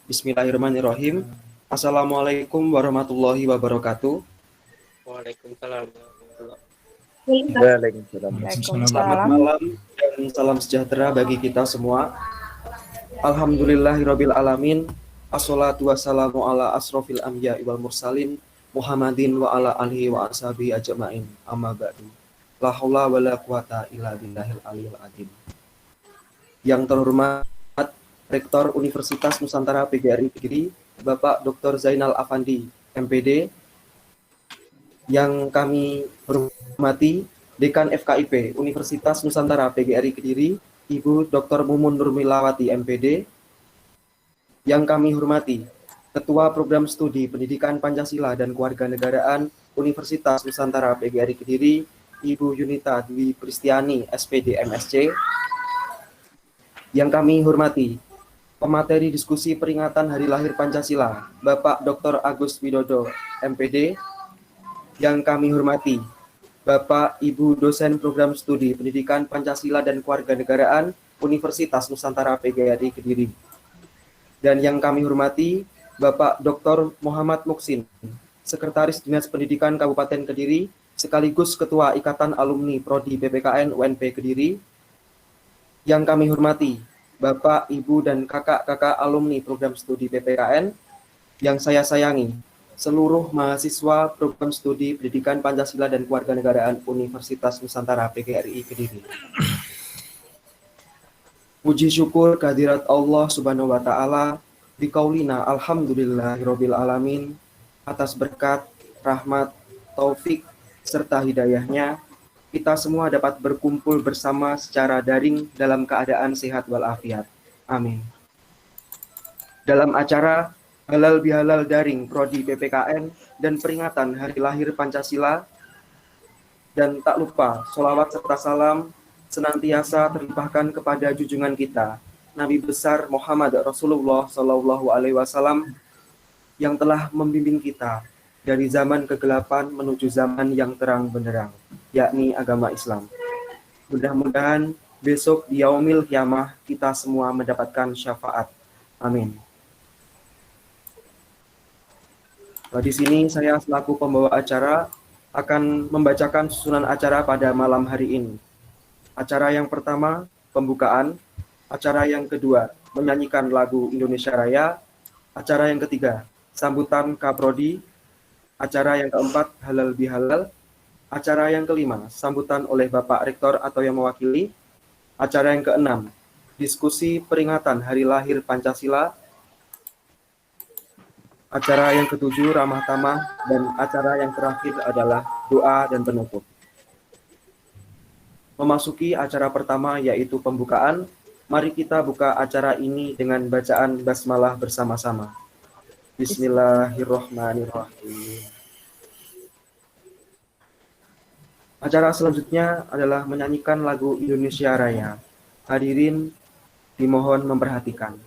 Bismillahirrahmanirrahim. Assalamualaikum warahmatullahi wabarakatuh. Waalaikumsalam. Waalaikumsalam. Selamat malam dan salam sejahtera bagi kita semua. Alhamdulillahirabbil alamin. Assalatu wassalamu ala asrofil anbiya'i wal mursalin Muhammadin wa ala alihi wa ashabihi ajma'in. Amma ba'du. La haula wala quwata illa billahil aliyil azim. Yang terhormat Rektor Universitas Nusantara PGRI Kediri, Bapak Dr. Zainal Afandi, MPD. Yang kami hormati Dekan FKIP Universitas Nusantara PGRI Kediri, Ibu Dr. Mumun Nurmilawati, MPD. Yang kami hormati Ketua Program Studi Pendidikan Pancasila dan Kewarganegaraan Universitas Nusantara PGRI Kediri, Ibu Yunita Dwi Pristiani, SPD MSc. Yang kami hormati pemateri diskusi peringatan Hari Lahir Pancasila, Bapak Dr. Agus Widodo, MPD. Yang kami hormati Bapak Ibu dosen Program Studi Pendidikan Pancasila dan Kewarganegaraan Universitas Nusantara PGRI Kediri. Dan yang kami hormati Bapak Dr. Muhammad Muksin, Sekretaris Dinas Pendidikan Kabupaten Kediri, sekaligus Ketua Ikatan Alumni Prodi PPKN UNP Kediri. Yang kami hormati Bapak, Ibu, dan kakak-kakak alumni program studi PPKN. Yang saya sayangi seluruh mahasiswa program studi Pendidikan Pancasila dan Kewarganegaraan Universitas Nusantara PGRI Kediri. Puji syukur kehadirat Allah Subhanahu wa Ta'ala, biqaulina alhamdulillahirabbil alamin, atas berkat, rahmat, taufik, serta hidayahnya, kita semua dapat berkumpul bersama secara daring dalam keadaan sehat walafiat. Amin. Dalam acara Halal Bihalal Daring Prodi PPKN dan peringatan Hari Lahir Pancasila, dan tak lupa sholawat serta salam senantiasa terlimpahkan kepada junjungan kita, Nabi besar Muhammad Rasulullah SAW, yang telah membimbing kita dari zaman kegelapan menuju zaman yang terang benderang, yakni agama Islam. Mudah-mudahan besok di Yaumil Qiyamah kita semua mendapatkan syafaat. Amin. Di sini saya selaku pembawa acara akan membacakan susunan acara pada malam hari ini. Acara yang pertama, pembukaan. Acara yang kedua, menyanyikan lagu Indonesia Raya. Acara yang ketiga, sambutan Kaprodi. Acara yang keempat, halal bihalal. Acara yang kelima, sambutan oleh Bapak Rektor atau yang mewakili. Acara yang keenam, diskusi peringatan Hari Lahir Pancasila. Acara yang ketujuh, ramah tamah. Dan acara yang terakhir adalah doa dan penutup. Memasuki acara pertama yaitu pembukaan, mari kita buka acara ini dengan bacaan basmalah bersama-sama. Bismillahirrahmanirrahim. Acara selanjutnya adalah menyanyikan lagu Indonesia Raya. Hadirin dimohon memperhatikan.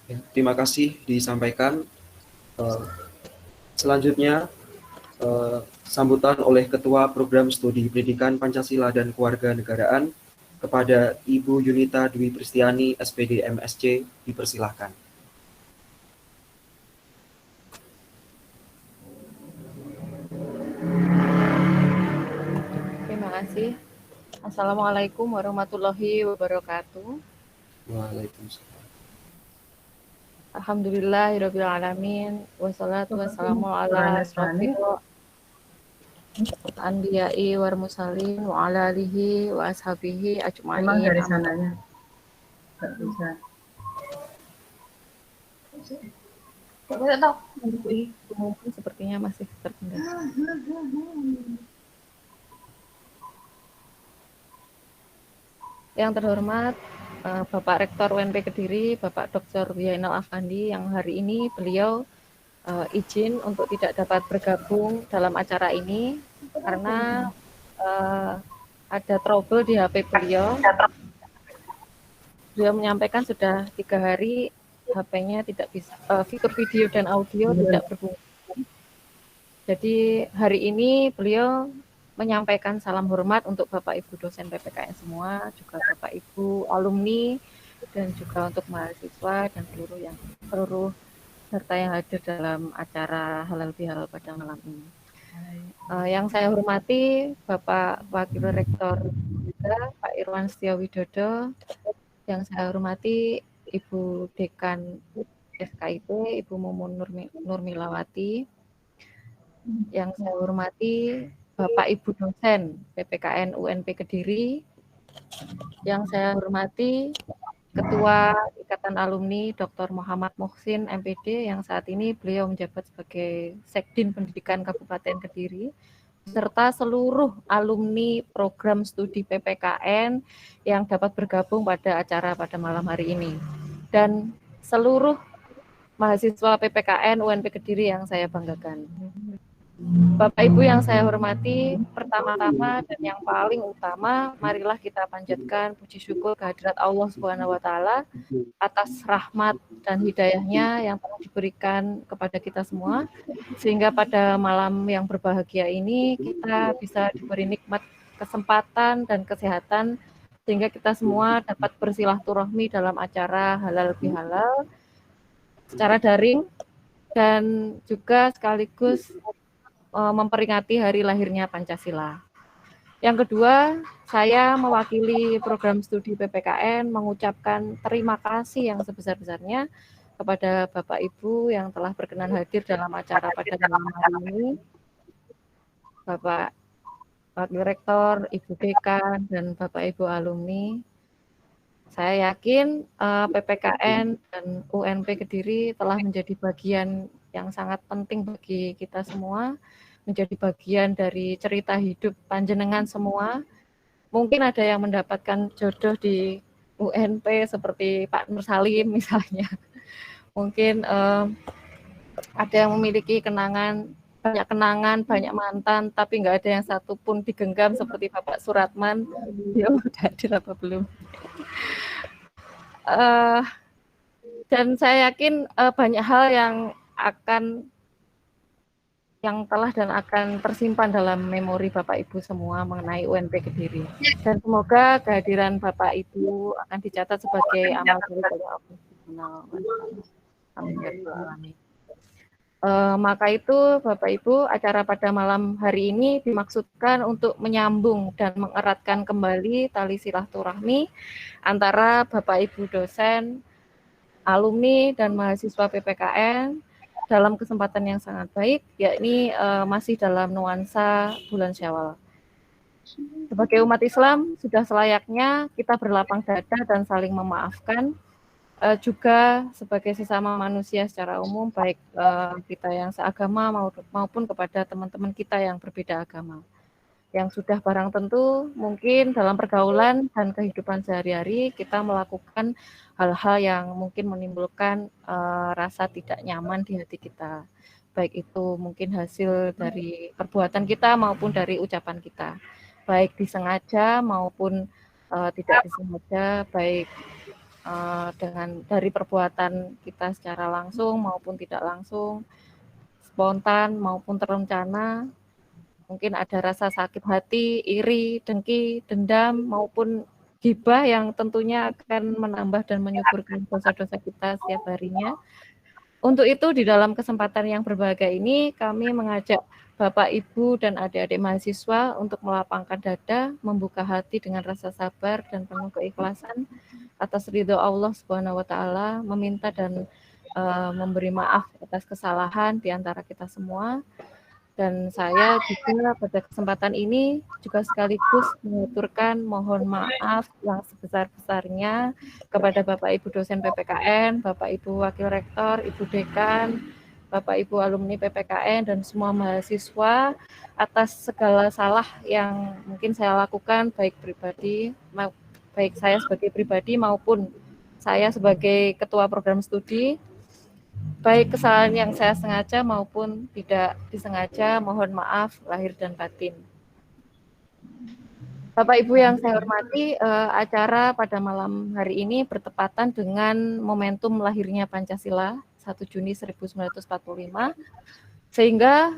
Ya, terima kasih disampaikan. Eh, Selanjutnya, sambutan oleh Ketua Program Studi Pendidikan Pancasila dan Kewarganegaraan kepada Ibu Yunita Dwi Pristiani, SPD MSc, dipersilahkan. Terima kasih. Assalamualaikum warahmatullahi wabarakatuh. Waalaikumsalam. Alhamdulillahirabbil alamin wassalatu wassalamu ala asrofil anbiya'i wal mursalin wa ala alihi wa ashabihi ajma'in. Emang dari sananya nggak bisa. Tidak tahu. Mungkin sepertinya masih terkendali. Yang terhormat Bapak Rektor UNP Kediri, Bapak Dr. Yainal Afandi, yang hari ini beliau izin untuk tidak dapat bergabung dalam acara ini karena ada trouble di HP beliau. Beliau menyampaikan sudah 3 hari HP-nya tidak bisa, fitur video dan audio tidak berfungsi. Jadi hari ini beliau menyampaikan salam hormat untuk Bapak Ibu dosen PPKN semua, juga Bapak Ibu alumni, dan juga untuk mahasiswa dan seluruh serta yang hadir dalam acara halal bihalal pada malam ini. Yang saya hormati Bapak Wakil Rektor juga, Pak Irwan Setia Widodo, yang saya hormati Ibu Dekan SKIP, Ibu Mumun Nurmilawati, yang saya hormati Bapak Ibu dosen PPKN UNP Kediri, yang saya hormati Ketua Ikatan Alumni Dr. Muhammad Muhsin MPD, yang saat ini beliau menjabat sebagai Sekdin Pendidikan Kabupaten Kediri, serta seluruh alumni program studi PPKN yang dapat bergabung pada acara pada malam hari ini, dan seluruh mahasiswa PPKN UNP Kediri yang saya banggakan. Bapak Ibu yang saya hormati, pertama-tama dan yang paling utama, marilah kita panjatkan puji syukur kehadirat Allah Subhanahu wa taala atas rahmat dan hidayahnya yang telah diberikan kepada kita semua, sehingga pada malam yang berbahagia ini kita bisa diberi nikmat kesempatan dan kesehatan, sehingga kita semua dapat bersilaturahmi dalam acara halal bihalal secara daring, dan juga sekaligus memperingati hari lahirnya Pancasila. Yang kedua, saya mewakili program studi PPKN mengucapkan terima kasih yang sebesar-besarnya kepada Bapak Ibu yang telah berkenan hadir dalam acara pada malam hari ini, Bapak Wakil Rektor, Ibu Dekan, dan Bapak Ibu alumni. Saya yakin PPKN dan UNP Kediri telah menjadi bagian yang sangat penting bagi kita semua, menjadi bagian dari cerita hidup panjenengan semua. Mungkin ada yang mendapatkan jodoh di UNP seperti Pak Nur Salim misalnya. Mungkin ada yang memiliki banyak kenangan, banyak mantan, tapi nggak ada yang satu pun digenggam seperti Bapak Suratman. Dia udah hadir apa belum? Dan saya yakin banyak hal yang telah dan akan tersimpan dalam memori Bapak Ibu semua mengenai UNP Kediri. Dan semoga kehadiran Bapak Ibu akan dicatat sebagai amal dari Allah. Amin. Maka itu Bapak Ibu, acara pada malam hari ini dimaksudkan untuk menyambung dan mengeratkan kembali tali silaturahmi antara Bapak Ibu dosen, alumni, dan mahasiswa PPKN dalam kesempatan yang sangat baik, yakni masih dalam nuansa bulan Syawal. Sebagai umat Islam, sudah selayaknya kita berlapang dada dan saling memaafkan, juga sebagai sesama manusia secara umum, baik kita yang seagama maupun kepada teman-teman kita yang berbeda agama. Yang sudah barang tentu mungkin dalam pergaulan dan kehidupan sehari-hari kita melakukan hal-hal yang mungkin menimbulkan rasa tidak nyaman di hati kita, baik itu mungkin hasil dari perbuatan kita maupun dari ucapan kita, baik disengaja maupun tidak disengaja, baik dengan dari perbuatan kita secara langsung maupun tidak langsung, spontan maupun terencana. Mungkin ada rasa sakit hati, iri, dengki, dendam, maupun ghibah yang tentunya akan menambah dan menyuburkan dosa-dosa kita setiap harinya. Untuk itu di dalam kesempatan yang berbahagia ini kami mengajak Bapak, Ibu, dan adik-adik mahasiswa untuk melapangkan dada, membuka hati dengan rasa sabar dan penuh keikhlasan atas ridho Allah Subhanahu wa taala, meminta dan memberi maaf atas kesalahan di antara kita semua. Dan saya juga pada kesempatan ini juga sekaligus mengaturkan mohon maaf yang sebesar-besarnya kepada Bapak Ibu dosen PPKN, Bapak Ibu Wakil Rektor, Ibu Dekan, Bapak Ibu alumni PPKN, dan semua mahasiswa atas segala salah yang mungkin saya lakukan baik saya sebagai pribadi maupun saya sebagai ketua program studi. Baik kesalahan yang saya sengaja maupun tidak disengaja, mohon maaf lahir dan batin. Bapak Ibu yang saya hormati, acara pada malam hari ini bertepatan dengan momentum lahirnya Pancasila 1 Juni 1945, sehingga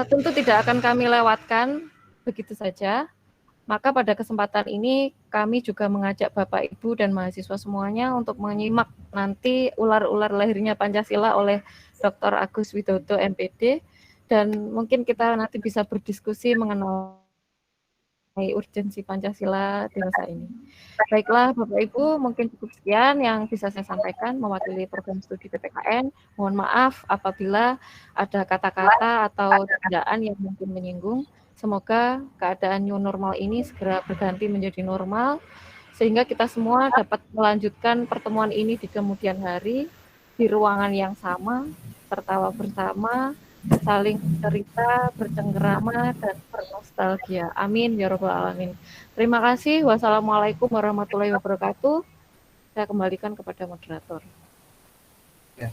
tentu tidak akan kami lewatkan begitu saja. Maka pada kesempatan ini kami juga mengajak Bapak, Ibu, dan mahasiswa semuanya untuk menyimak nanti ular-ular lahirnya Pancasila oleh Dr. Agus Widodo, MPD, dan mungkin kita nanti bisa berdiskusi mengenai urgensi Pancasila di masa ini. Baiklah Bapak Ibu, mungkin cukup sekian yang bisa saya sampaikan mewakili program studi PPKN. Mohon maaf apabila ada kata-kata atau candaan yang mungkin menyinggung. Semoga keadaan new normal ini segera berganti menjadi normal, sehingga kita semua dapat melanjutkan pertemuan ini di kemudian hari, di ruangan yang sama, tertawa bersama, saling cerita, bercengkerama, dan bernostalgia. Amin, ya Rabbal Alamin. Terima kasih. Wassalamualaikum warahmatullahi wabarakatuh. Saya kembalikan kepada moderator. Ya,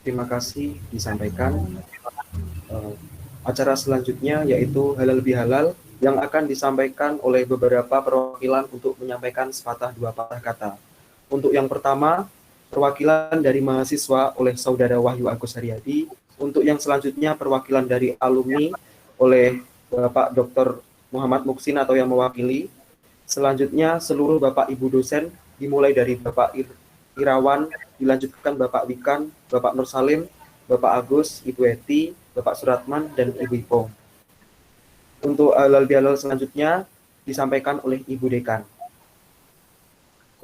terima kasih disampaikan. Acara selanjutnya yaitu halal bihalal yang akan disampaikan oleh beberapa perwakilan untuk menyampaikan sepatah dua patah kata. Untuk yang pertama, perwakilan dari mahasiswa oleh Saudara Wahyu Agus Haryadi. Untuk yang selanjutnya, perwakilan dari alumni oleh Bapak Dr. Muhammad Muksin atau yang mewakili. Selanjutnya, seluruh Bapak Ibu dosen, dimulai dari Bapak Irawan, dilanjutkan Bapak Wikan, Bapak Nur Salim, Bapak Agus, Ibu Eti, Bapak Suratman, dan Ibu Ipong. Untuk halal bihalal selanjutnya disampaikan oleh Ibu Dekan.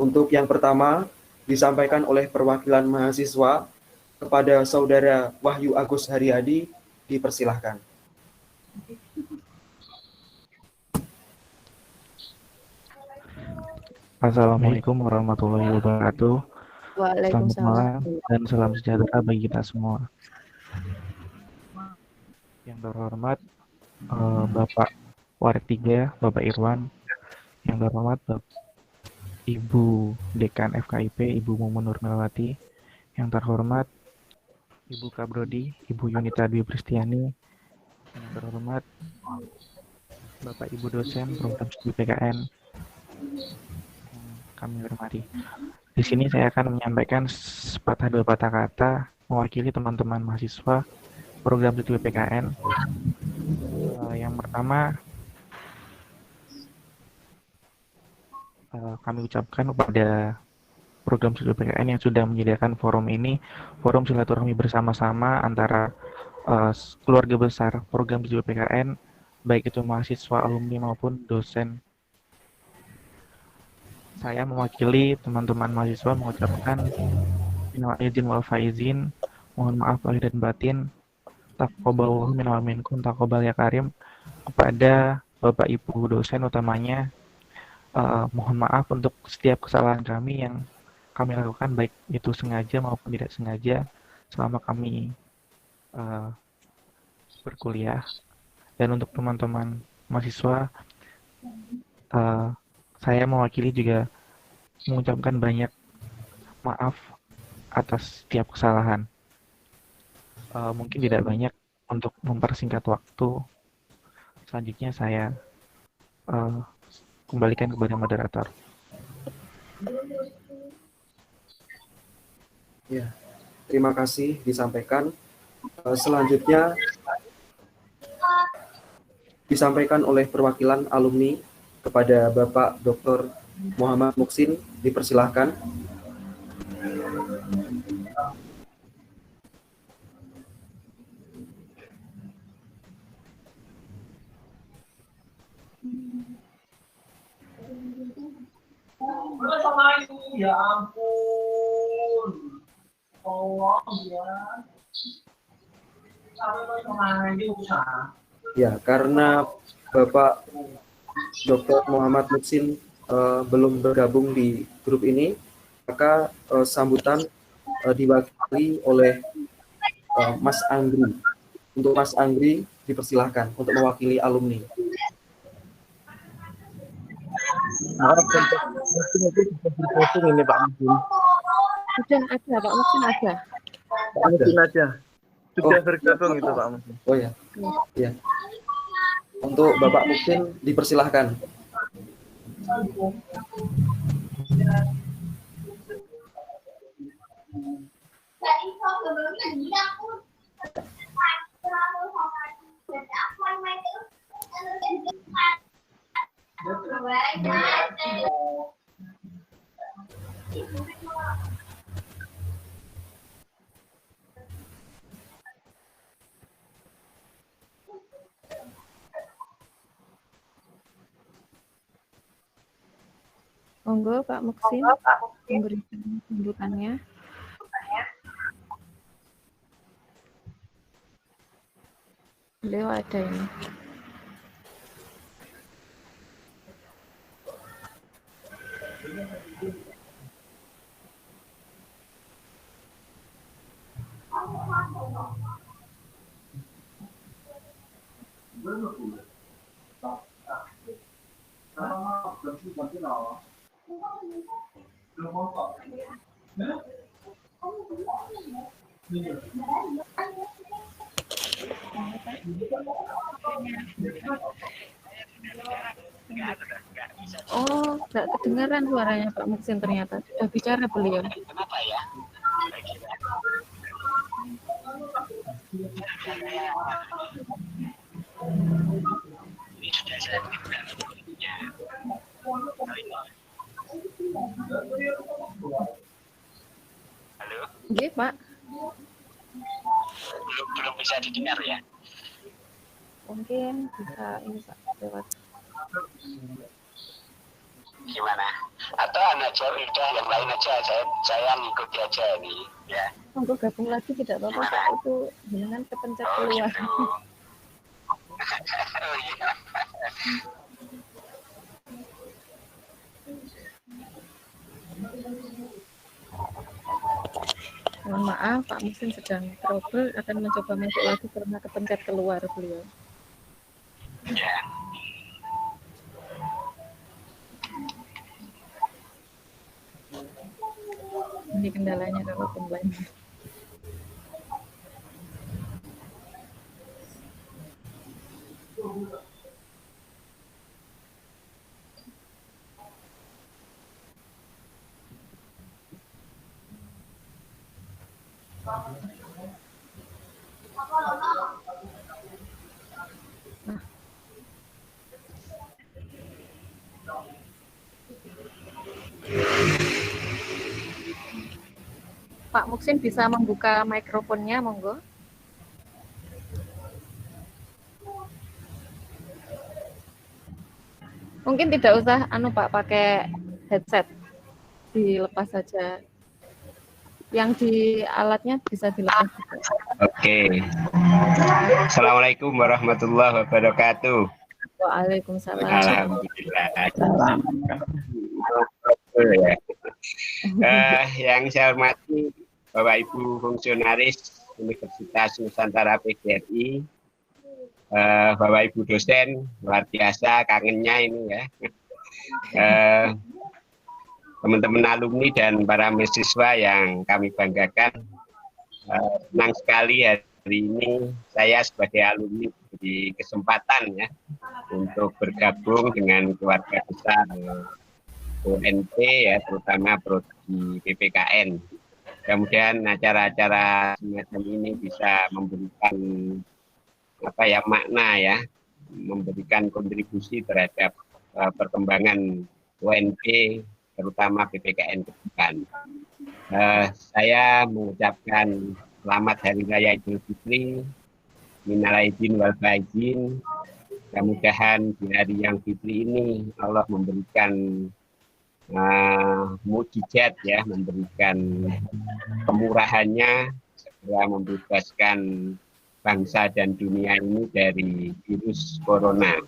Untuk yang pertama disampaikan oleh perwakilan mahasiswa kepada Saudara Wahyu Agus Haryadi, dipersilahkan. Assalamualaikum warahmatullahi wabarakatuh. Selamat malam dan salam sejahtera bagi kita semua. Yang terhormat Bapak Warik 3, Bapak Irwan. Yang terhormat Ibu Dekan FKIP, Ibu Mumun Nurmawati. Yang terhormat Ibu Kabrodi, Ibu Yunita Dwi Pristiani. Yang terhormat Bapak Ibu dosen program studi PKN. Kami hormati. Di sini saya akan menyampaikan sepatah dua patah kata mewakili teman-teman mahasiswa program studi PKN. Yang pertama, kami ucapkan kepada program studi PKN yang sudah menyediakan forum ini, forum silaturahmi bersama-sama antara keluarga besar program studi PKN, baik itu mahasiswa, alumni maupun dosen. Saya mewakili teman-teman mahasiswa mengucapkan minal aidin wal faizin, mohon maaf lahir dan batin, taqabbalallahu minna wa minkum taqabbal ya karim, kepada Bapak Ibu dosen utamanya. Mohon maaf untuk setiap kesalahan kami yang kami lakukan, baik itu sengaja maupun tidak sengaja selama kami berkuliah. Dan untuk teman-teman mahasiswa, saya mewakili juga mengucapkan banyak maaf atas setiap kesalahan. Mungkin tidak banyak, untuk mempersingkat waktu. Selanjutnya saya kembalikan kepada moderator. Ya, terima kasih disampaikan. Selanjutnya disampaikan oleh perwakilan alumni kepada Bapak Dr. Muhammad Muksin, dipersilahkan. Ya ampun. Allah ya. Ya, karena Bapak Dr. Muhammad Muksin belum bergabung di grup ini, maka sambutan diwakili oleh Mas Anggri. Untuk Mas Anggri dipersilahkan untuk mewakili alumni. Maaf, mungkin itu bisa berposting ini Pak Mungkin. Sudah ada, Pak Muksin ada. Pak Mungkin aja. Sudah Oh. bergabung itu Pak Mungkin. Oh ya, ya. Untuk Bapak Muksin dipersilahkan. Monggo Pak Muksin memberikan sambutannya. Beliau ada ini. Oh, nggak kedengaran suaranya Pak Muksin ternyata. Sudah bicara beliau. Halo, Nggih, Pak. belum bisa didengar ya. Mungkin bisa ini Pak lewat. Gimana? Atau anak aja udah yang lain aja, saya ngikuti aja ini ya. Monggo gabung lagi tidak apa-apa Pak. Itu dengan kepencet Oh keluar. gitu. Oh iya. Mohon maaf, Pak Muksin sedang trouble, akan mencoba masuk lagi karena kepencet keluar beliau. Ya. Ini kendalanya kalau online. Pak Muksin bisa membuka mikrofonnya, monggo. Mungkin tidak usah Pak pakai headset. Dilepas saja. Yang di alatnya bisa dilepas juga. Oke. Assalamualaikum warahmatullahi wabarakatuh. Waalaikumsalam. Alhamdulillah. Yang saya hormati Bapak Ibu fungsionaris Universitas Nusantara PGRI, Bapak Ibu dosen, luar biasa kangennya ini ya. Teman-teman alumni dan para mahasiswa yang kami banggakan, senang sekali hari ini saya sebagai alumni di kesempatan ya untuk bergabung dengan keluarga besar UNP ya, terutama prodi PPKN. Mudah-mudahan acara-acara semacam ini bisa memberikan makna ya, memberikan kontribusi terhadap perkembangan UNP terutama PPKN ke depan. Saya mengucapkan selamat Hari Raya Idul Fitri, minal aidin wal faizin. Mudah-mudahan di hari yang fitri ini Allah memberikan mukjizat ya, memberikan kemurahannya, segera membebaskan bangsa dan dunia ini dari virus corona.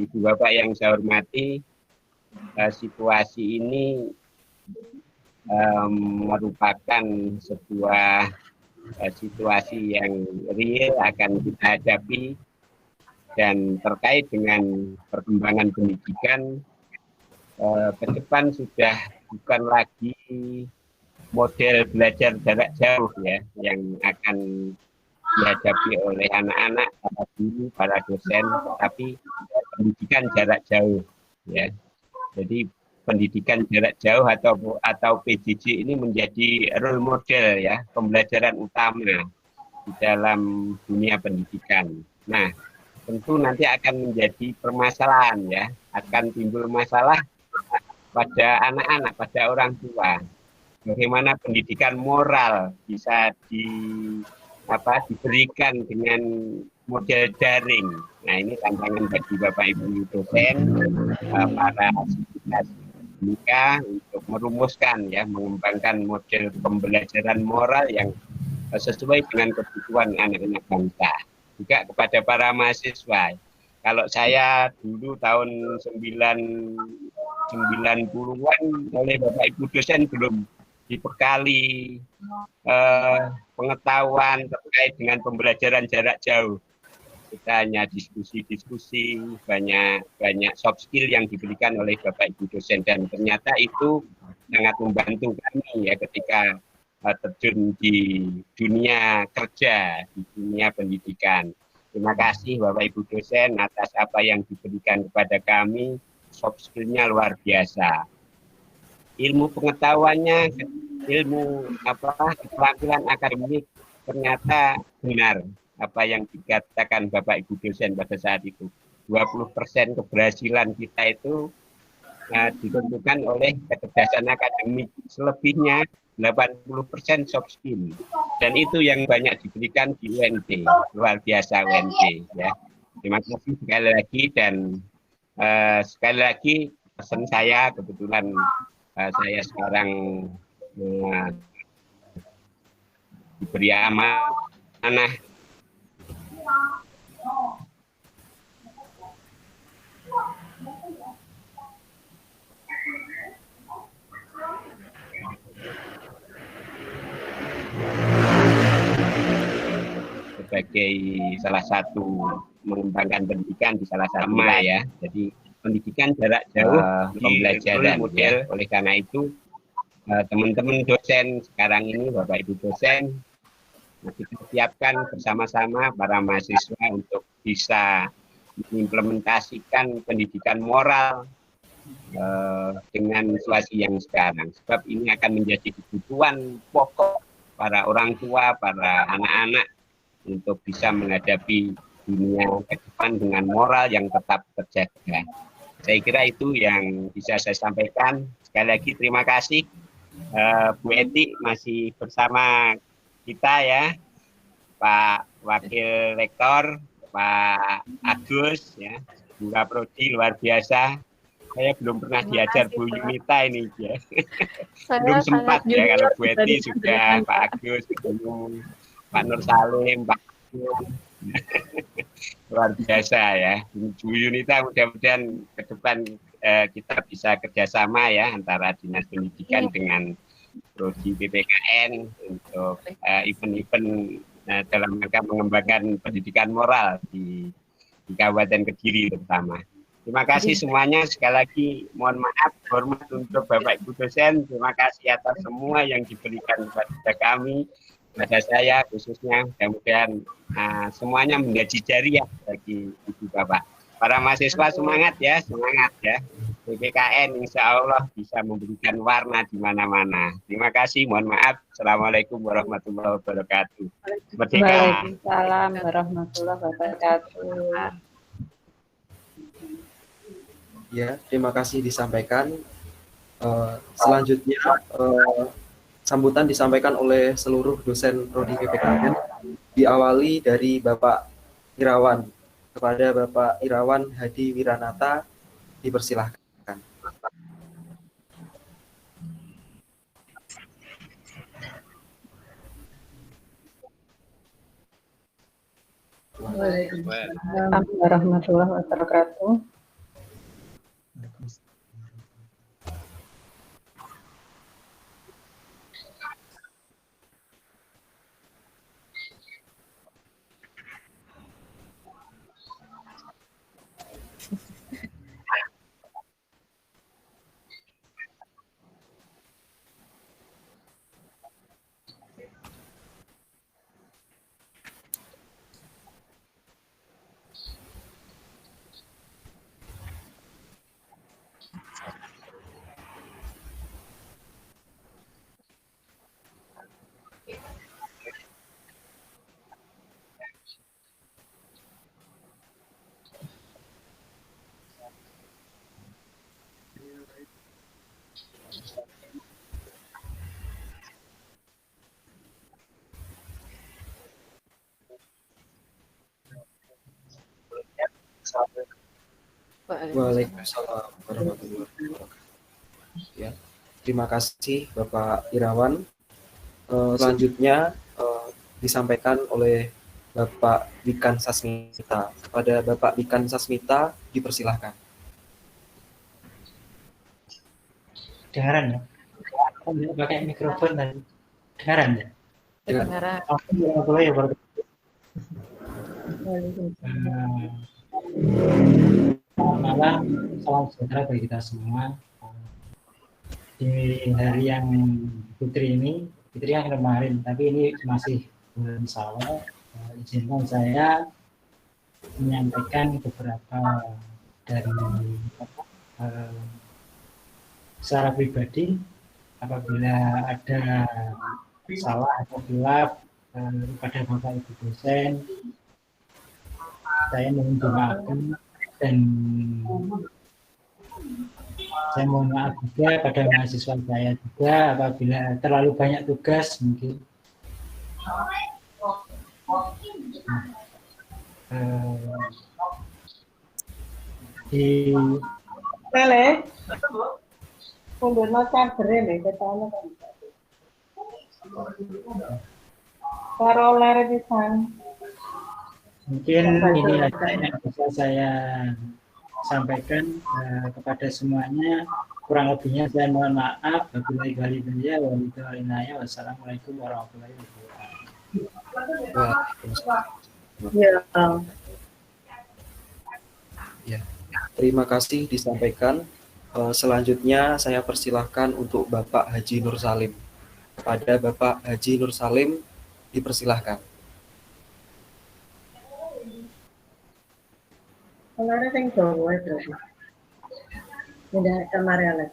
Ibu Bapak yang saya hormati, situasi ini merupakan sebuah situasi yang real akan kita hadapi, dan terkait dengan perkembangan pendidikan ke depan sudah bukan lagi model belajar jarak jauh ya yang akan dihadapi oleh anak-anak, para guru, para dosen, tapi pendidikan jarak jauh ya. Jadi pendidikan jarak jauh atau PJJ ini menjadi role model ya, pembelajaran utama di dalam dunia pendidikan. Nah, tentu nanti akan menjadi permasalahan ya, akan timbul masalah pada anak-anak, pada orang tua. Bagaimana pendidikan moral bisa diberikan dengan model daring. Nah, ini tantangan bagi Bapak Ibu dosen, para untuk merumuskan ya, mengembangkan model pembelajaran moral yang sesuai dengan kebutuhan anak-anak bangsa. Juga kepada para mahasiswa, kalau saya dulu tahun 90-an oleh Bapak Ibu dosen belum dibekali pengetahuan terkait dengan pembelajaran jarak jauh. Kita hanya diskusi-diskusi, banyak soft skill yang diberikan oleh Bapak Ibu dosen, dan ternyata itu sangat membantu kami ya ketika terjun di dunia kerja, di dunia pendidikan. Terima kasih Bapak Ibu dosen atas apa yang diberikan kepada kami, soft skill-nya luar biasa. Ilmu pengetahuannya, ilmu keterampilan akademik ternyata benar apa yang dikatakan Bapak Ibu dosen pada saat itu. 20% keberhasilan kita itu ditentukan oleh kecerdasan akademik, selebihnya 80% soft skill, dan itu yang banyak diberikan di UNP, luar biasa UNP ya. Terima kasih sekali lagi, dan sekali lagi pesan saya, kebetulan saya sekarang diberi amanah sebagai salah satu mengembangkan pendidikan di salah satu ya. Jadi pendidikan jarak jauh pembelajaran model. Oleh karena itu teman-teman dosen sekarang ini, Bapak Ibu dosen, kita siapkan bersama-sama para mahasiswa untuk bisa mengimplementasikan pendidikan moral dengan situasi yang sekarang. Sebab ini akan menjadi kebutuhan pokok para orang tua, para anak-anak untuk bisa menghadapi dunia ke depan dengan moral yang tetap terjaga. Saya kira itu yang bisa saya sampaikan. Sekali lagi terima kasih. Bu Eti masih bersama kita ya, Pak Wakil Rektor, Pak Agus ya, Bu Kaprodi luar biasa. Saya belum pernah diajar Bu Yunita ini ya. Belum sempat ya, kalau Bu Eti sudah, Pak Agus, Pak Nur Salim, Pak luar biasa ya. Bu Yunita mudah-mudahan ke depan kita bisa kerjasama ya antara Dinas Pendidikan dengan Prodi PPKN untuk event-event dalam rangka mengembangkan pendidikan moral di Kabupaten Kediri terutama. Terima kasih semuanya. Sekali lagi mohon maaf, hormat untuk Bapak Ibu dosen. Terima kasih atas semua yang diberikan kepada kami, pada saya khususnya. Mudah-mudahan semuanya menjadi jariah bagi Ibu Bapak. Para mahasiswa semangat ya, semangat ya. PPKN insya Allah bisa memberikan warna di mana-mana. Terima kasih, mohon maaf. Assalamualaikum warahmatullahi wabarakatuh. Merdeka. Waalaikumsalam warahmatullahi wabarakatuh. Ya, terima kasih disampaikan. Selanjutnya sambutan disampaikan oleh seluruh dosen prodi PPKN, diawali dari Bapak Irawan. Kepada Bapak Irawan Hadi Wiranata dipersilahkan. Waalaikumsalam warahmatullahi wabarakatuh. Waalaikumsalam warahmatullahi wabarakatuh. Ya, terima kasih Bapak Irawan. Selanjutnya disampaikan oleh Bapak Wikan Sasmita. Kepada Bapak Wikan Sasmita dipersilahkan. Dengaran ya? Pakai mikrofon dan dengaran ya? Kedengaran. Warahmatullahi wabarakatuh. Selamat malam, salam sejahtera bagi kita semua. Di hari yang Fitri ini, Fitri yang kemarin, tapi ini masih bulan Syawal. Izinkan saya menyampaikan beberapa dari secara pribadi. Apabila ada salah atau khilaf kepada Bapak Ibu dosen, saya mohon dimaafkan, dan saya mohon maaf juga pada mahasiswa saya juga apabila terlalu banyak tugas mungkin. Di Lele, mundur makan beri ketemu kan. Karo lere pisan. mungkin ini aja yang bisa saya sampaikan kepada semuanya. Kurang lebihnya saya mohon maaf. Wabillahi walhidayah. Wassalamualaikum warahmatullahi wabarakatuh. Waalaikumsalam. Ya, terima kasih disampaikan. Selanjutnya saya persilahkan untuk Bapak Haji Nur Salim. Kepada Bapak Haji Nur Salim dipersilahkan. Lere sing Jawa berarti. Udah kemarin lek.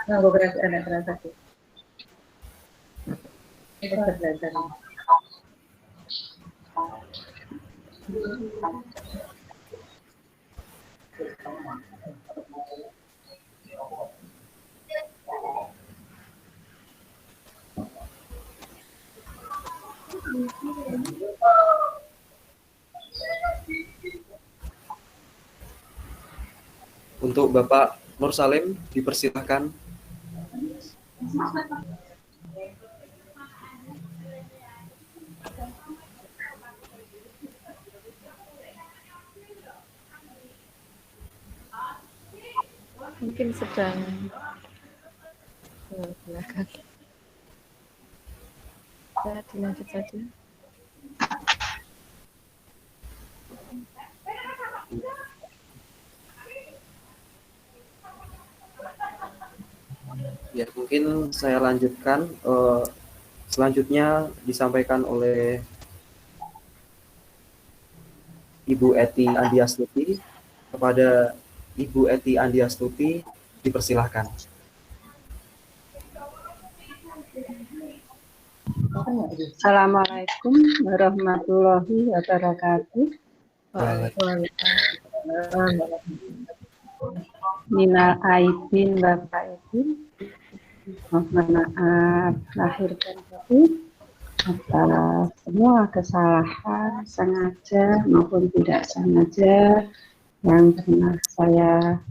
Nganggo keras ada transaksi. Itu belajar. Untuk Bapak Nur Salim dipersilahkan. Mungkin sedang ke belakang. Ya, dilanjut saja. Ya, mungkin saya lanjutkan. Selanjutnya disampaikan oleh Ibu Eti Andiastuti kepada Ibu Eti Andiastuti, dipersilahkan. Assalamualaikum warahmatullahi wabarakatuh. Minal aidin Bapak Ibu, mohon maaf lahir dan batin atas semua kesalahan sengaja maupun tidak sengaja yang pernah saya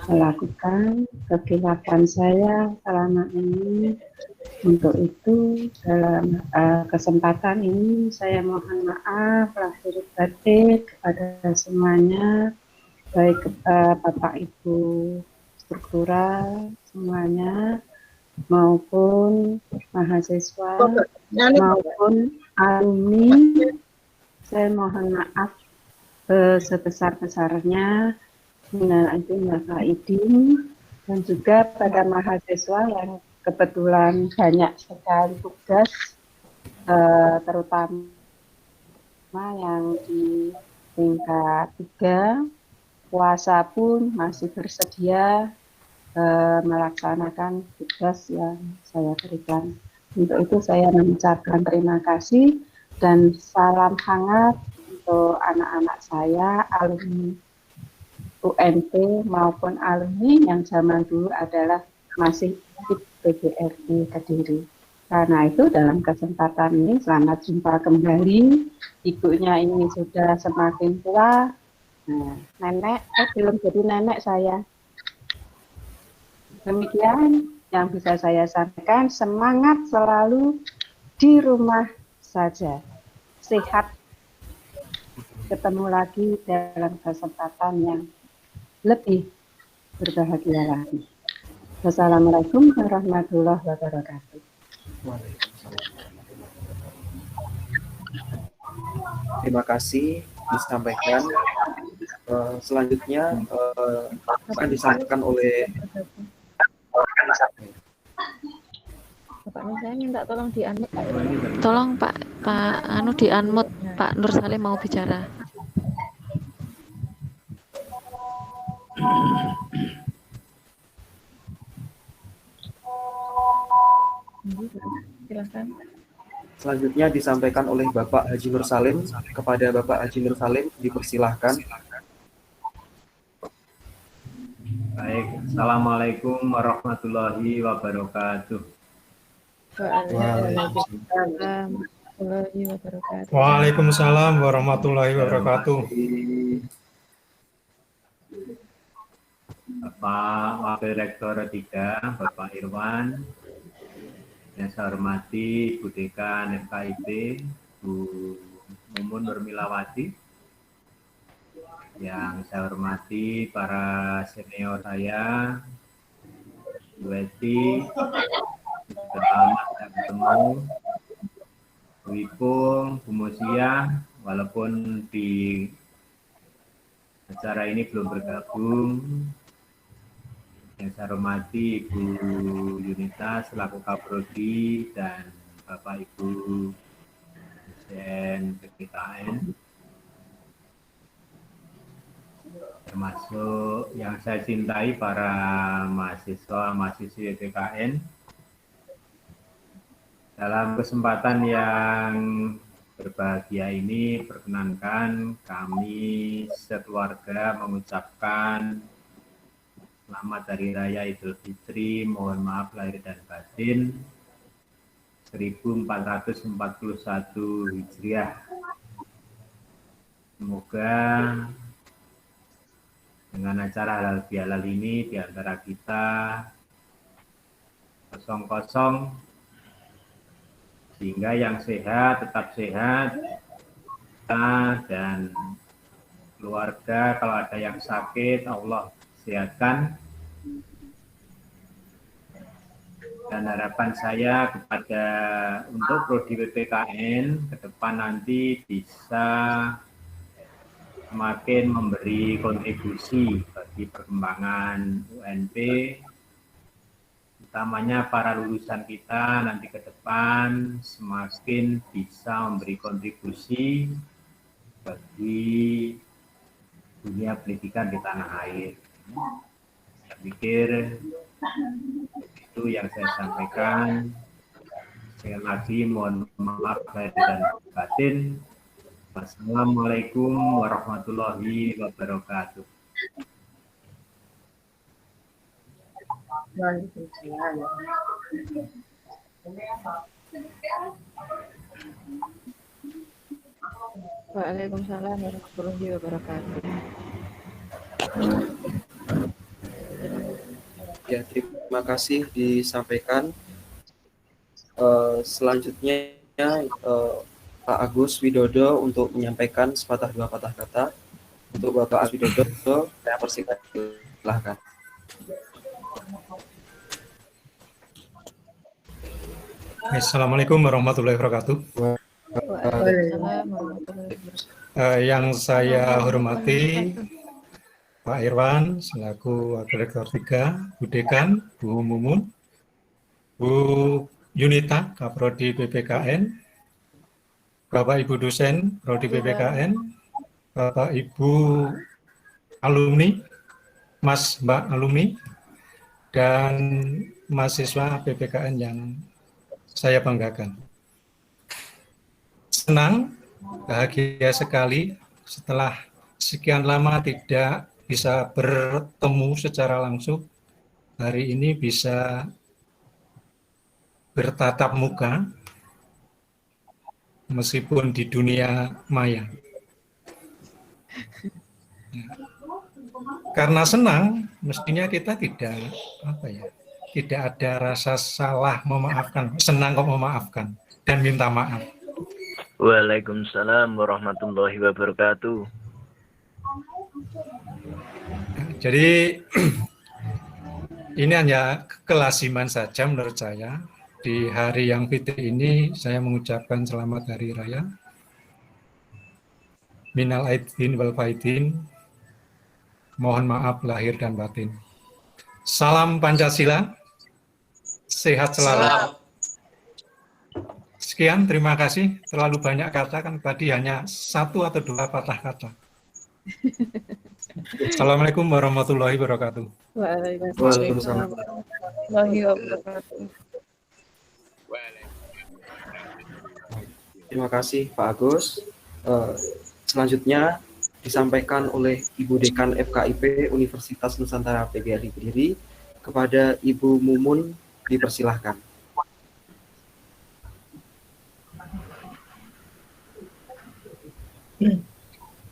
lakukan, kekhilafan saya selama ini. Untuk itu dalam kesempatan ini saya mohon maaf lahir batin kepada semuanya, baik Bapak Ibu struktural semuanya maupun mahasiswa maupun alumni. Saya mohon maaf sebesar-besarnya minal aidin wal faizin, dan juga pada mahasiswa yang kebetulan banyak sekali tugas, terutama yang di tingkat 3, puasa pun masih bersedia melaksanakan tugas yang saya berikan. Untuk itu saya mengucapkan terima kasih dan salam hangat untuk anak-anak saya, alumni UNP maupun alumni yang zaman dulu adalah masih PGRI Kediri. Karena itu dalam kesempatan ini selamat jumpa kembali. Ibunya ini sudah semakin tua. Nah, nenek, belum jadi nenek saya. Demikian yang bisa saya sampaikan. Semangat selalu di rumah saja. Sehat. Ketemu lagi dalam kesempatan yang lebih berbahagia lagi. Wassalamualaikum warahmatullahi wabarakatuh. Terima kasih disampaikan. Selanjutnya akan disampaikan oleh Bapaknya saya minta tolong di-unmute. Tolong Pak di-unmute. Pak Nur Salim mau bicara. Silakan. Selanjutnya disampaikan oleh Bapak Haji Nur Salim. Kepada Bapak Haji Nur Salim, dipersilahkan. Baik, Assalamualaikum warahmatullahi wabarakatuh. Waalaikumsalam warahmatullahi wabarakatuh. Bapak Wakil Rektor 3, Bapak Irwan, yang saya hormati Bu Dekan FKIP, Bu Mumun Nurmilawati, yang saya hormati para senior saya, Bu Eti, sudah lama saya ketemu, Bu Ipung, Bu Musia, walaupun di acara ini belum bergabung. Yang saya hormati Ibu Yunita selaku Kaprodi dan Bapak Ibu dosen PKN, termasuk yang saya cintai para mahasiswa-mahasiswi PKN. Dalam kesempatan yang berbahagia ini, perkenankan kami sekeluarga mengucapkan selamat Hari Raya Idul Fitri, mohon maaf lahir dan batin, 1441 Hijriah. Semoga dengan acara halal bihalal ini di antara kita kosong-kosong, sehingga yang sehat tetap sehat, dan keluarga kalau ada yang sakit Allah sehatkan. Dan harapan saya kepada untuk prodi PPKN ke depan nanti bisa semakin memberi kontribusi bagi perkembangan UNP, utamanya para lulusan kita nanti ke depan semakin bisa memberi kontribusi bagi dunia pendidikan di tanah air. Saya pikir itu yang saya sampaikan. Sekali lagi mohon maaf lahir dan batin. Wassalamualaikum warahmatullahi wabarakatuh. Waalaikumsalam warahmatullahi wabarakatuh. Ya, terima kasih disampaikan. Selanjutnya Pak Agus Widodo untuk menyampaikan sepatah dua patah kata. Untuk Bapak Agus Widodo, saya persilakan. Silahkan. Assalamualaikum warahmatullahi wabarakatuh. Waalaikumsalam warahmatullahi wabarakatuh. Yang saya hormati Pak Irwan selaku Wakil Rektor 3, Bu Dekan, Bu Mumun, Bu Yunita, Kaprodi PPKN, Bapak Ibu dosen Prodi PPKN, Bapak Ibu alumni, Mas Mbak alumni, dan mahasiswa PPKN yang saya banggakan. Senang, bahagia sekali setelah sekian lama tidak bisa bertemu secara langsung. Hari ini bisa bertatap muka meskipun di dunia maya. Karena senang, mestinya kita tidak ada rasa salah memaafkan, senang kok memaafkan dan minta maaf. Waalaikumsalam warahmatullahi wabarakatuh. Jadi ini hanya kelasiman saja menurut saya. Di hari yang fitri ini saya mengucapkan selamat hari raya. Minal aidin wal faidin. Mohon maaf lahir dan batin. Salam Pancasila. Sehat selalu. Sekian, terima kasih. Terlalu banyak kata kan tadi hanya 1 atau 2 patah kata. Assalamualaikum warahmatullahi wabarakatuh. Waalaikumsalam warahmatullahi wabarakatuh. Terima kasih Pak Agus. Selanjutnya disampaikan oleh Ibu Dekan FKIP Universitas Nusantara PGRI Kediri kepada Ibu Mumun, dipersilahkan.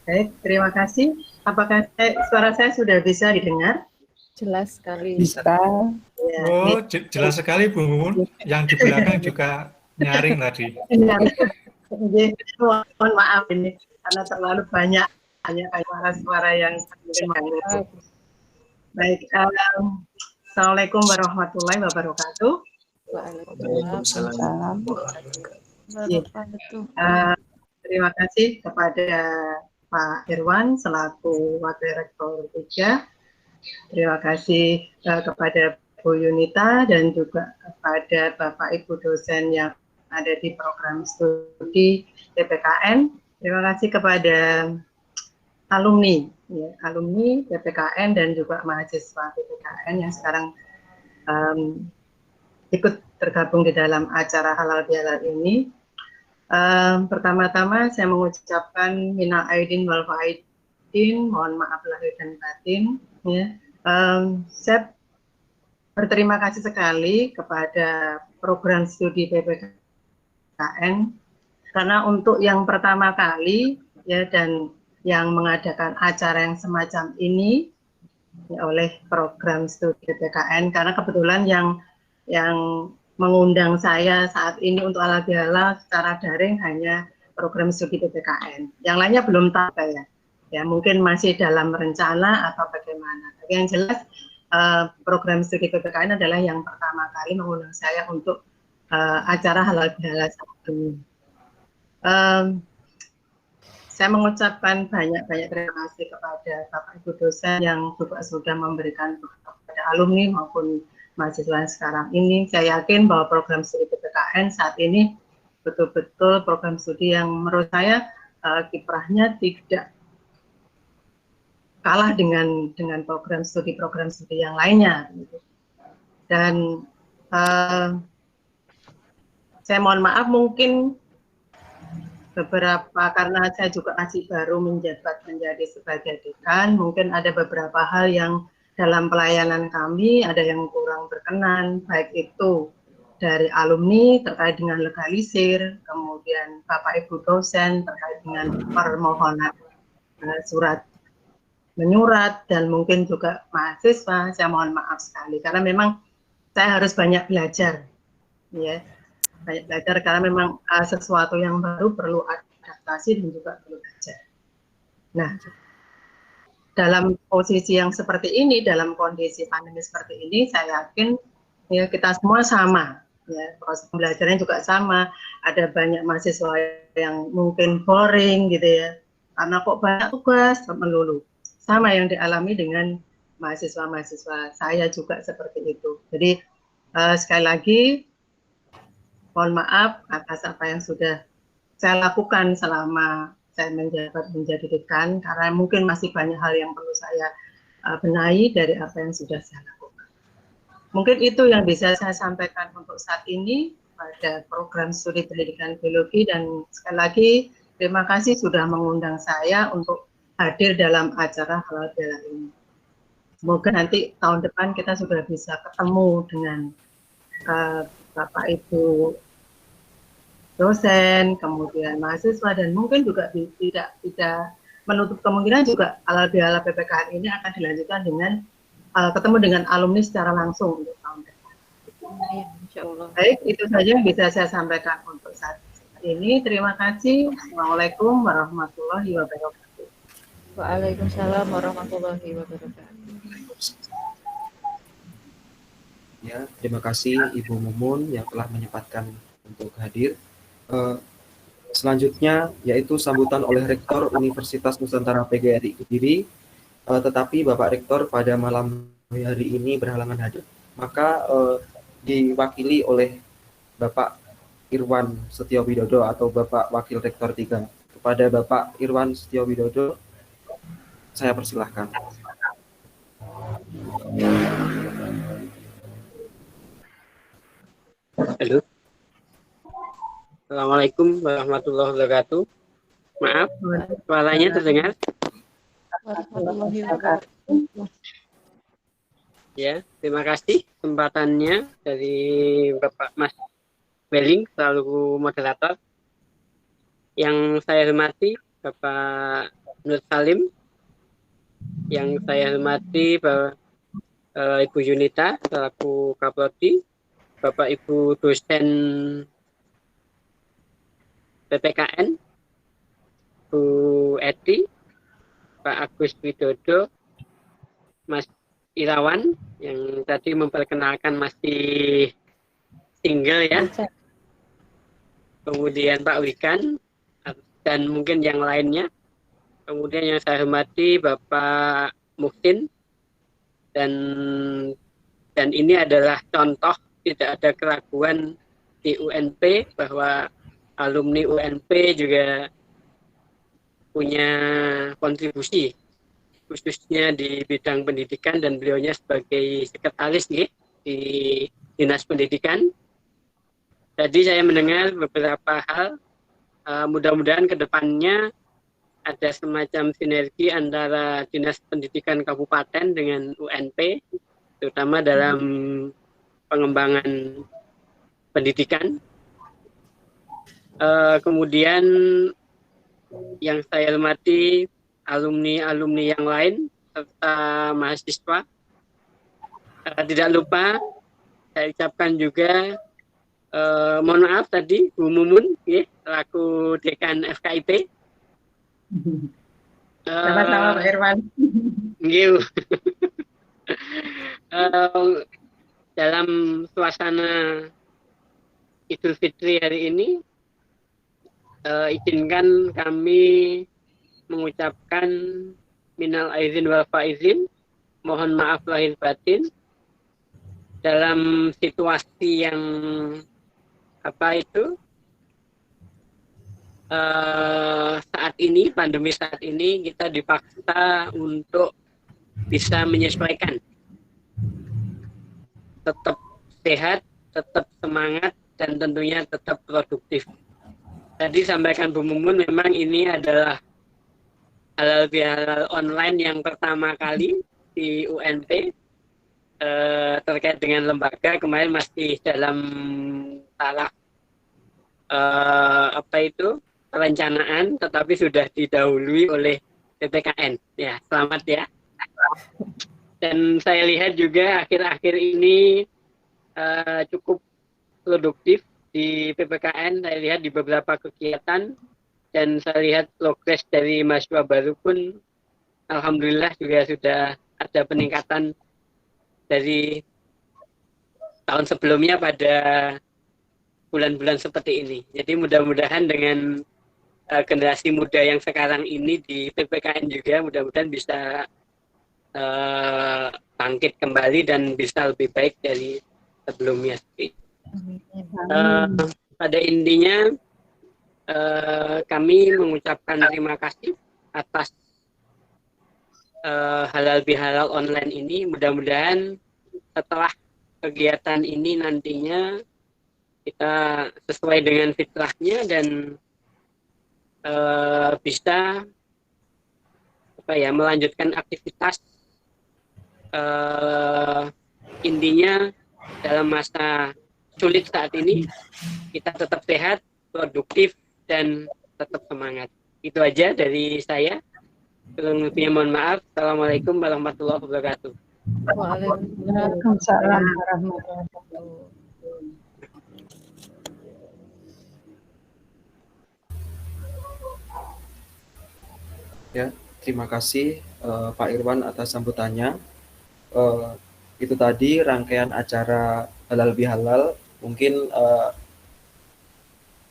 Baik, terima kasih. Apakah suara saya sudah bisa didengar? Jelas sekali. Bisa. Ya. Oh, jelas sekali Bu Mumun. Yang di belakang juga nyaring tadi. Mohon maaf ini karena terlalu banyak suara-suara yang baik. Assalamualaikum warahmatullahi wabarakatuh. Waalaikumsalam. Terima kasih kepada Pak Irwan selaku Wakil Rektor 3. Terima kasih kepada Bu Yunita dan juga kepada Bapak Ibu dosen yang ada di program studi PPKN. Terima kasih kepada alumni, ya, alumni PPKN dan juga mahasiswa PPKN yang sekarang ikut tergabung di dalam acara halal bihalal ini. Pertama-tama saya mengucapkan minal aidin wal faidin, mohon maaf lahir dan batin. Ya. Saya berterima kasih sekali kepada program studi PPKN karena untuk yang pertama kali ya dan yang mengadakan acara yang semacam ini ya, oleh program studi PPKN karena kebetulan yang mengundang saya saat ini untuk halal bihalal secara daring hanya program studi PPKN. Yang lainnya belum tahu ya. Ya mungkin masih dalam rencana atau bagaimana. Tapi yang jelas program studi PPKN adalah yang pertama kali mengundang saya untuk acara halal bihalal saat ini. Saya mengucapkan banyak terima kasih kepada Bapak Ibu dosen yang juga sudah memberikan kepada alumni maupun mahasiswa sekarang ini. Saya yakin bahwa program studi PPKN saat ini betul-betul program studi yang menurut saya kiprahnya tidak kalah dengan program studi yang lainnya. Gitu. Dan saya mohon maaf mungkin beberapa, karena saya juga masih baru menjabat menjadi sebagai dekan, mungkin ada beberapa hal yang dalam pelayanan kami ada yang kurang berkenan, baik itu dari alumni terkait dengan legalisir, kemudian Bapak Ibu dosen terkait dengan permohonan surat menyurat, dan mungkin juga mahasiswa. Saya mohon maaf sekali karena memang saya harus banyak belajar, ya. Banyak belajar karena memang sesuatu yang baru perlu adaptasi dan juga perlu belajar. Nah, dalam posisi yang seperti ini, dalam kondisi pandemi seperti ini, saya yakin ya kita semua sama, ya proses pembelajarannya juga sama. Ada banyak mahasiswa yang mungkin boring gitu ya, karena kok banyak tugas melulu. Sama yang dialami dengan mahasiswa-mahasiswa saya juga seperti itu. Jadi sekali lagi mohon maaf atas apa yang sudah saya lakukan selama saya menjabat menjadi dekan, karena mungkin masih banyak hal yang perlu saya benahi dari apa yang sudah saya lakukan. Mungkin itu yang bisa saya sampaikan untuk saat ini pada program studi pendidikan biologi, dan sekali lagi terima kasih sudah mengundang saya untuk hadir dalam acara halal bihalal ini. Semoga nanti tahun depan kita sudah bisa ketemu dengan Bapak Ibu dosen, kemudian mahasiswa, dan mungkin juga tidak menutup kemungkinan juga halal bihalal PPKN ini akan dilanjutkan dengan ketemu dengan alumni secara langsung untuk tahun depan. Baik, itu saja yang bisa saya sampaikan untuk saat ini. Terima kasih. Assalamualaikum warahmatullahi wabarakatuh. Waalaikumsalam warahmatullahi wabarakatuh. Ya, terima kasih Ibu Mumun yang telah menyempatkan untuk hadir. Selanjutnya yaitu sambutan oleh Rektor Universitas Nusantara PGRI Kediri, tetapi Bapak Rektor pada malam hari ini berhalangan hadir, maka diwakili oleh Bapak Irwan Setio Widodo atau Bapak Wakil Rektor 3. Kepada Bapak Irwan Setio Widodo, saya persilahkan. Halo. Assalamualaikum warahmatullahi wabarakatuh. Maaf, suaranya terdengar? Ya, terima kasih kesempatannya dari Bapak Mas Weling selaku moderator. Yang saya hormati Bapak Nur Salim, yang saya hormati Ibu Yunita selaku Kaprodi, Bapak Ibu dosen PPKN, Bu Eti, Pak Agus Widodo, Mas Irawan yang tadi memperkenalkan masih single ya, kemudian Pak Wikan dan mungkin yang lainnya, kemudian yang saya hormati Bapak Muhsin, dan ini adalah contoh tidak ada keraguan di UNP bahwa alumni UNP juga punya kontribusi khususnya di bidang pendidikan, dan beliaunya sebagai sekretaris nih, di Dinas Pendidikan. Tadi saya mendengar beberapa hal, mudah-mudahan ke depannya ada semacam sinergi antara Dinas Pendidikan Kabupaten dengan UNP, terutama dalam pengembangan pendidikan. Kemudian yang saya hormati alumni-alumni yang lain serta mahasiswa. Tidak lupa saya ucapkan juga mohon maaf tadi Bu Mumun selaku dekan FKIP. Sama-sama Pak Irwan. Dalam suasana Idul Fitri hari ini, izinkan kami mengucapkan minal aizin wal faizin, mohon maaf lahir batin, dalam situasi yang saat ini, pandemi saat ini, kita dipaksa untuk bisa menyesuaikan. Tetap sehat, tetap semangat, dan tentunya tetap produktif. Tadi sampaikan Bu Mumun, memang ini adalah halal bihalal online yang pertama kali di UNP terkait dengan lembaga. Kemarin masih dalam taraf perencanaan, tetapi sudah didahului oleh PPKN. Ya, selamat ya. Dan saya lihat juga akhir-akhir ini cukup produktif di PPKN. Saya lihat di beberapa kegiatan, dan saya lihat progres dari mahasiswa baru pun alhamdulillah juga sudah ada peningkatan dari tahun sebelumnya pada bulan-bulan seperti ini. Jadi mudah-mudahan dengan generasi muda yang sekarang ini di PPKN juga mudah-mudahan bisa bangkit kembali dan bisa lebih baik dari sebelumnya. Pada intinya kami mengucapkan terima kasih atas halal bihalal online ini. Mudah-mudahan setelah kegiatan ini nantinya kita sesuai dengan fitrahnya dan bisa melanjutkan aktivitas. Intinya dalam masa sulit saat ini kita tetap sehat, produktif, dan tetap semangat. Itu aja dari saya. Kurang lebihnya mohon maaf. Assalamualaikum warahmatullahi wabarakatuh. Waalaikumsalam warahmatullahi wabarakatuh. Ya, terima kasih Pak Irwan atas sambutannya. Itu tadi rangkaian acara halal bihalal. Mungkin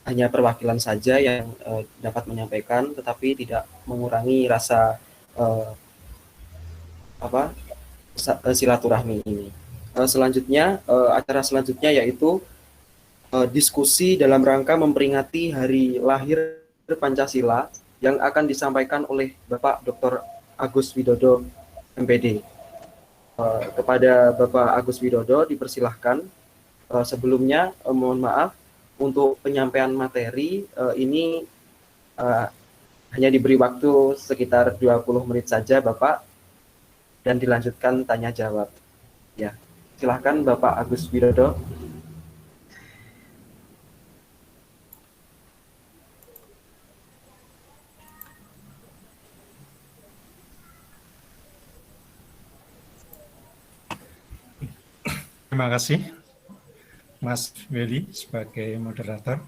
hanya perwakilan saja yang dapat menyampaikan, tetapi tidak mengurangi rasa silaturahmi ini. Selanjutnya, acara selanjutnya yaitu diskusi dalam rangka memperingati Hari Lahir Pancasila yang akan disampaikan oleh Bapak Dr. Agus Widodo, MPD. Kepada Bapak Agus Widodo dipersilahkan. Sebelumnya mohon maaf untuk penyampaian materi ini hanya diberi waktu sekitar 20 menit saja Bapak, dan dilanjutkan tanya jawab. Ya, silahkan Bapak Agus Widodo. Terima kasih Mas Willy sebagai moderator.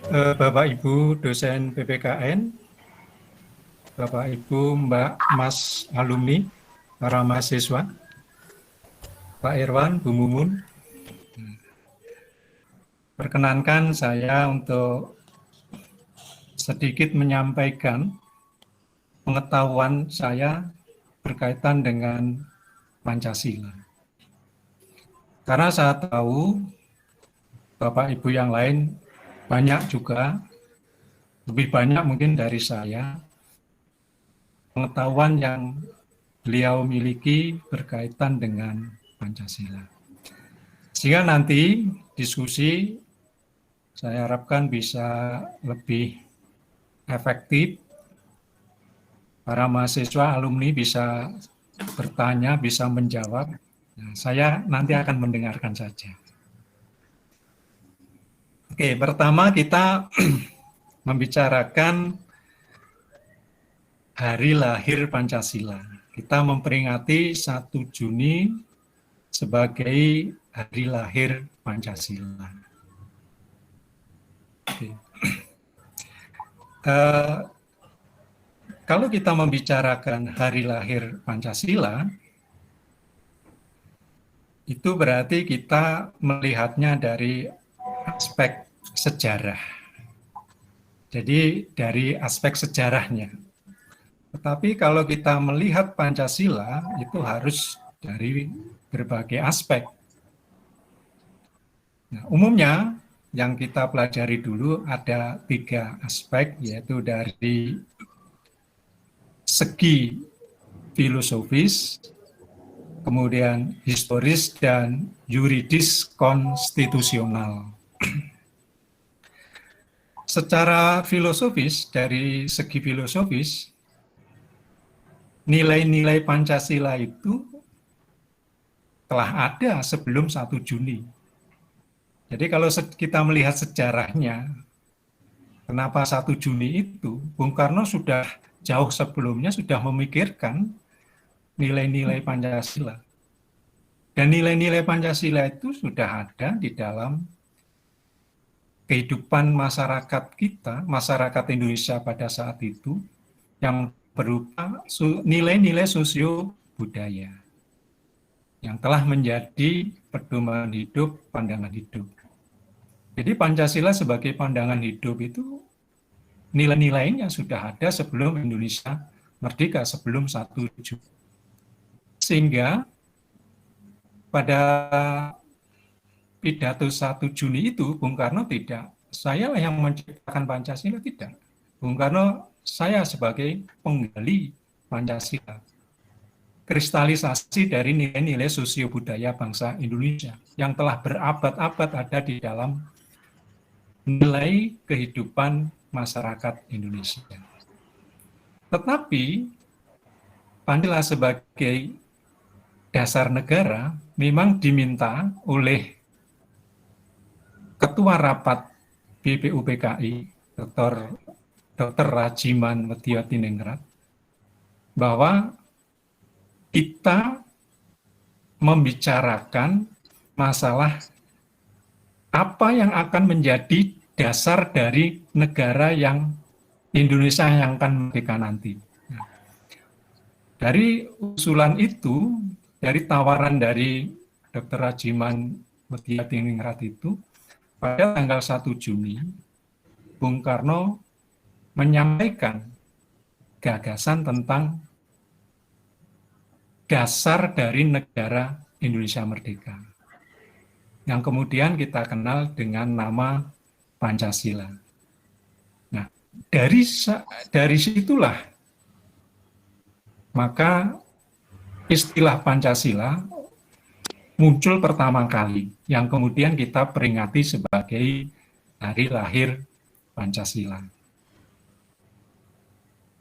Bapak Ibu dosen PPKN, Bapak Ibu Mbak Mas alumni, para mahasiswa, Pak Irwan, Bu Mumun, perkenankan saya untuk sedikit menyampaikan pengetahuan saya berkaitan dengan Pancasila. Karena saya tahu Bapak Ibu yang lain banyak juga, lebih banyak mungkin dari saya, pengetahuan yang beliau miliki berkaitan dengan Pancasila. Sehingga nanti diskusi saya harapkan bisa lebih efektif, para mahasiswa alumni bisa bertanya, bisa menjawab. Nah, saya nanti akan mendengarkan saja. Oke, pertama kita membicarakan Hari Lahir Pancasila. Kita memperingati 1 Juni sebagai Hari Lahir Pancasila. Oke. Kalau kita membicarakan Hari Lahir Pancasila, itu berarti kita melihatnya dari aspek sejarah. Jadi dari aspek sejarahnya. Tetapi kalau kita melihat Pancasila, itu harus dari berbagai aspek. Nah, umumnya yang kita pelajari dulu ada 3 aspek, yaitu dari segi filosofis, kemudian historis, dan yuridis konstitusional. Secara filosofis, dari segi filosofis, nilai-nilai Pancasila itu telah ada sebelum 1 Juni. Jadi kalau kita melihat sejarahnya, kenapa 1 Juni itu, Bung Karno sudah jauh sebelumnya sudah memikirkan nilai-nilai Pancasila. Dan nilai-nilai Pancasila itu sudah ada di dalam kehidupan masyarakat kita, masyarakat Indonesia pada saat itu, yang berupa nilai-nilai sosio budaya yang telah menjadi pedoman hidup, pandangan hidup. Jadi Pancasila sebagai pandangan hidup itu nilai-nilainya sudah ada sebelum Indonesia merdeka, sebelum 1 Juni. Sehingga pada pidato 1 Juni itu, Bung Karno tidak, saya yang menciptakan Pancasila, tidak. Bung Karno, saya sebagai penggali Pancasila. Kristalisasi dari nilai-nilai sosio budaya bangsa Indonesia yang telah berabad-abad ada di dalam nilai kehidupan masyarakat Indonesia. Tetapi, Pancasila sebagai dasar negara memang diminta oleh Ketua Rapat BPUPKI, Dr. Rajiman Wedyatiningrat, bahwa kita membicarakan masalah apa yang akan menjadi dasar dari negara yang Indonesia yang akan merdeka nanti. Nah, dari usulan itu, dari tawaran dari Dr. Rajiman Wedyatiningrat itu, pada tanggal 1 Juni, Bung Karno menyampaikan gagasan tentang dasar dari negara Indonesia merdeka, yang kemudian kita kenal dengan nama Pancasila. Nah, dari situlah maka istilah Pancasila muncul pertama kali, yang kemudian kita peringati sebagai hari lahir Pancasila.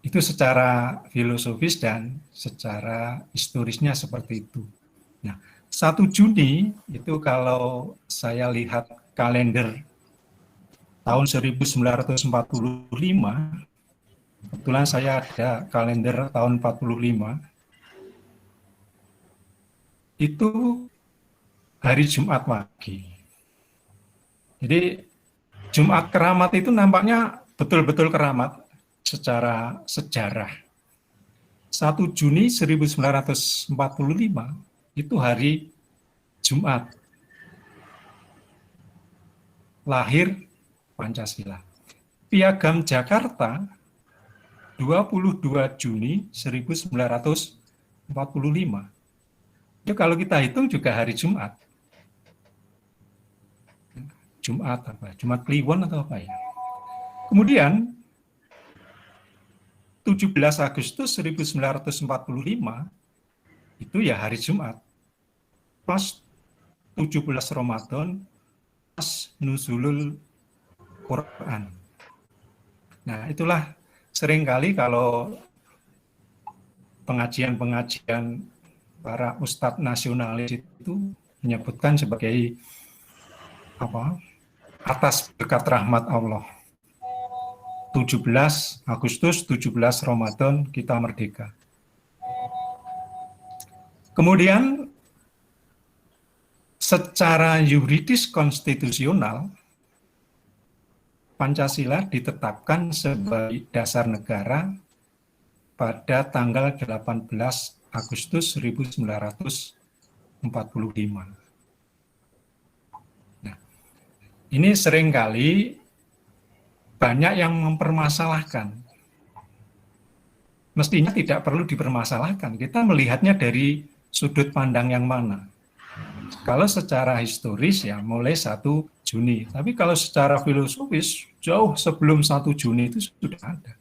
Itu secara filosofis dan secara historisnya seperti itu. Nah, 1 Juni itu kalau saya lihat kalender tahun 1945, kebetulan saya ada kalender tahun 45, itu hari Jumat Wage. Jadi Jumat Keramat itu nampaknya betul-betul keramat secara sejarah. 1 Juni 1945 itu hari Jumat lahir Pancasila. Piagam Jakarta 22 Juni 1945. Itu kalau kita hitung juga hari Jumat. Jumat apa? Jumat Kliwon atau apa ya? Kemudian 17 Agustus 1945 itu ya hari Jumat. Pas 17 Ramadan, pas nuzulul Quran. Nah, itulah seringkali kalau pengajian-pengajian para ustadz nasionalis itu menyebutkan sebagai apa? Atas berkat rahmat Allah. 17 Agustus, 17 Ramadan kita merdeka. Kemudian secara yuridis konstitusional Pancasila ditetapkan sebagai dasar negara pada tanggal 18 Agustus 1945. Nah, ini seringkali banyak yang mempermasalahkan. Mestinya tidak perlu dipermasalahkan. Kita melihatnya dari sudut pandang yang mana. Kalau secara historis ya mulai 1 Juni. Tapi kalau secara filosofis, jauh sebelum 1 Juni itu sudah ada.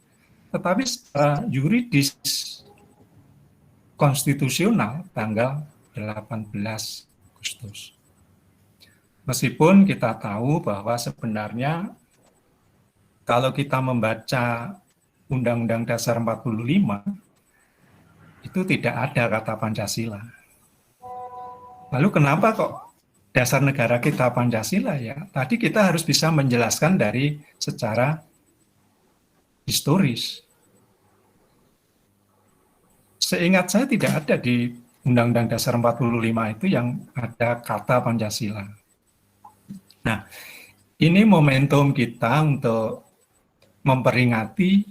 Tetapi secara yuridis, konstitusional, tanggal 18 Agustus. Meskipun kita tahu bahwa sebenarnya kalau kita membaca Undang-Undang Dasar 45, itu tidak ada kata Pancasila. Lalu kenapa kok dasar negara kita Pancasila ya? Tadi kita harus bisa menjelaskan dari secara historis. Seingat saya tidak ada di Undang-Undang Dasar 45 itu yang ada kata Pancasila. Nah, ini momentum kita untuk memperingati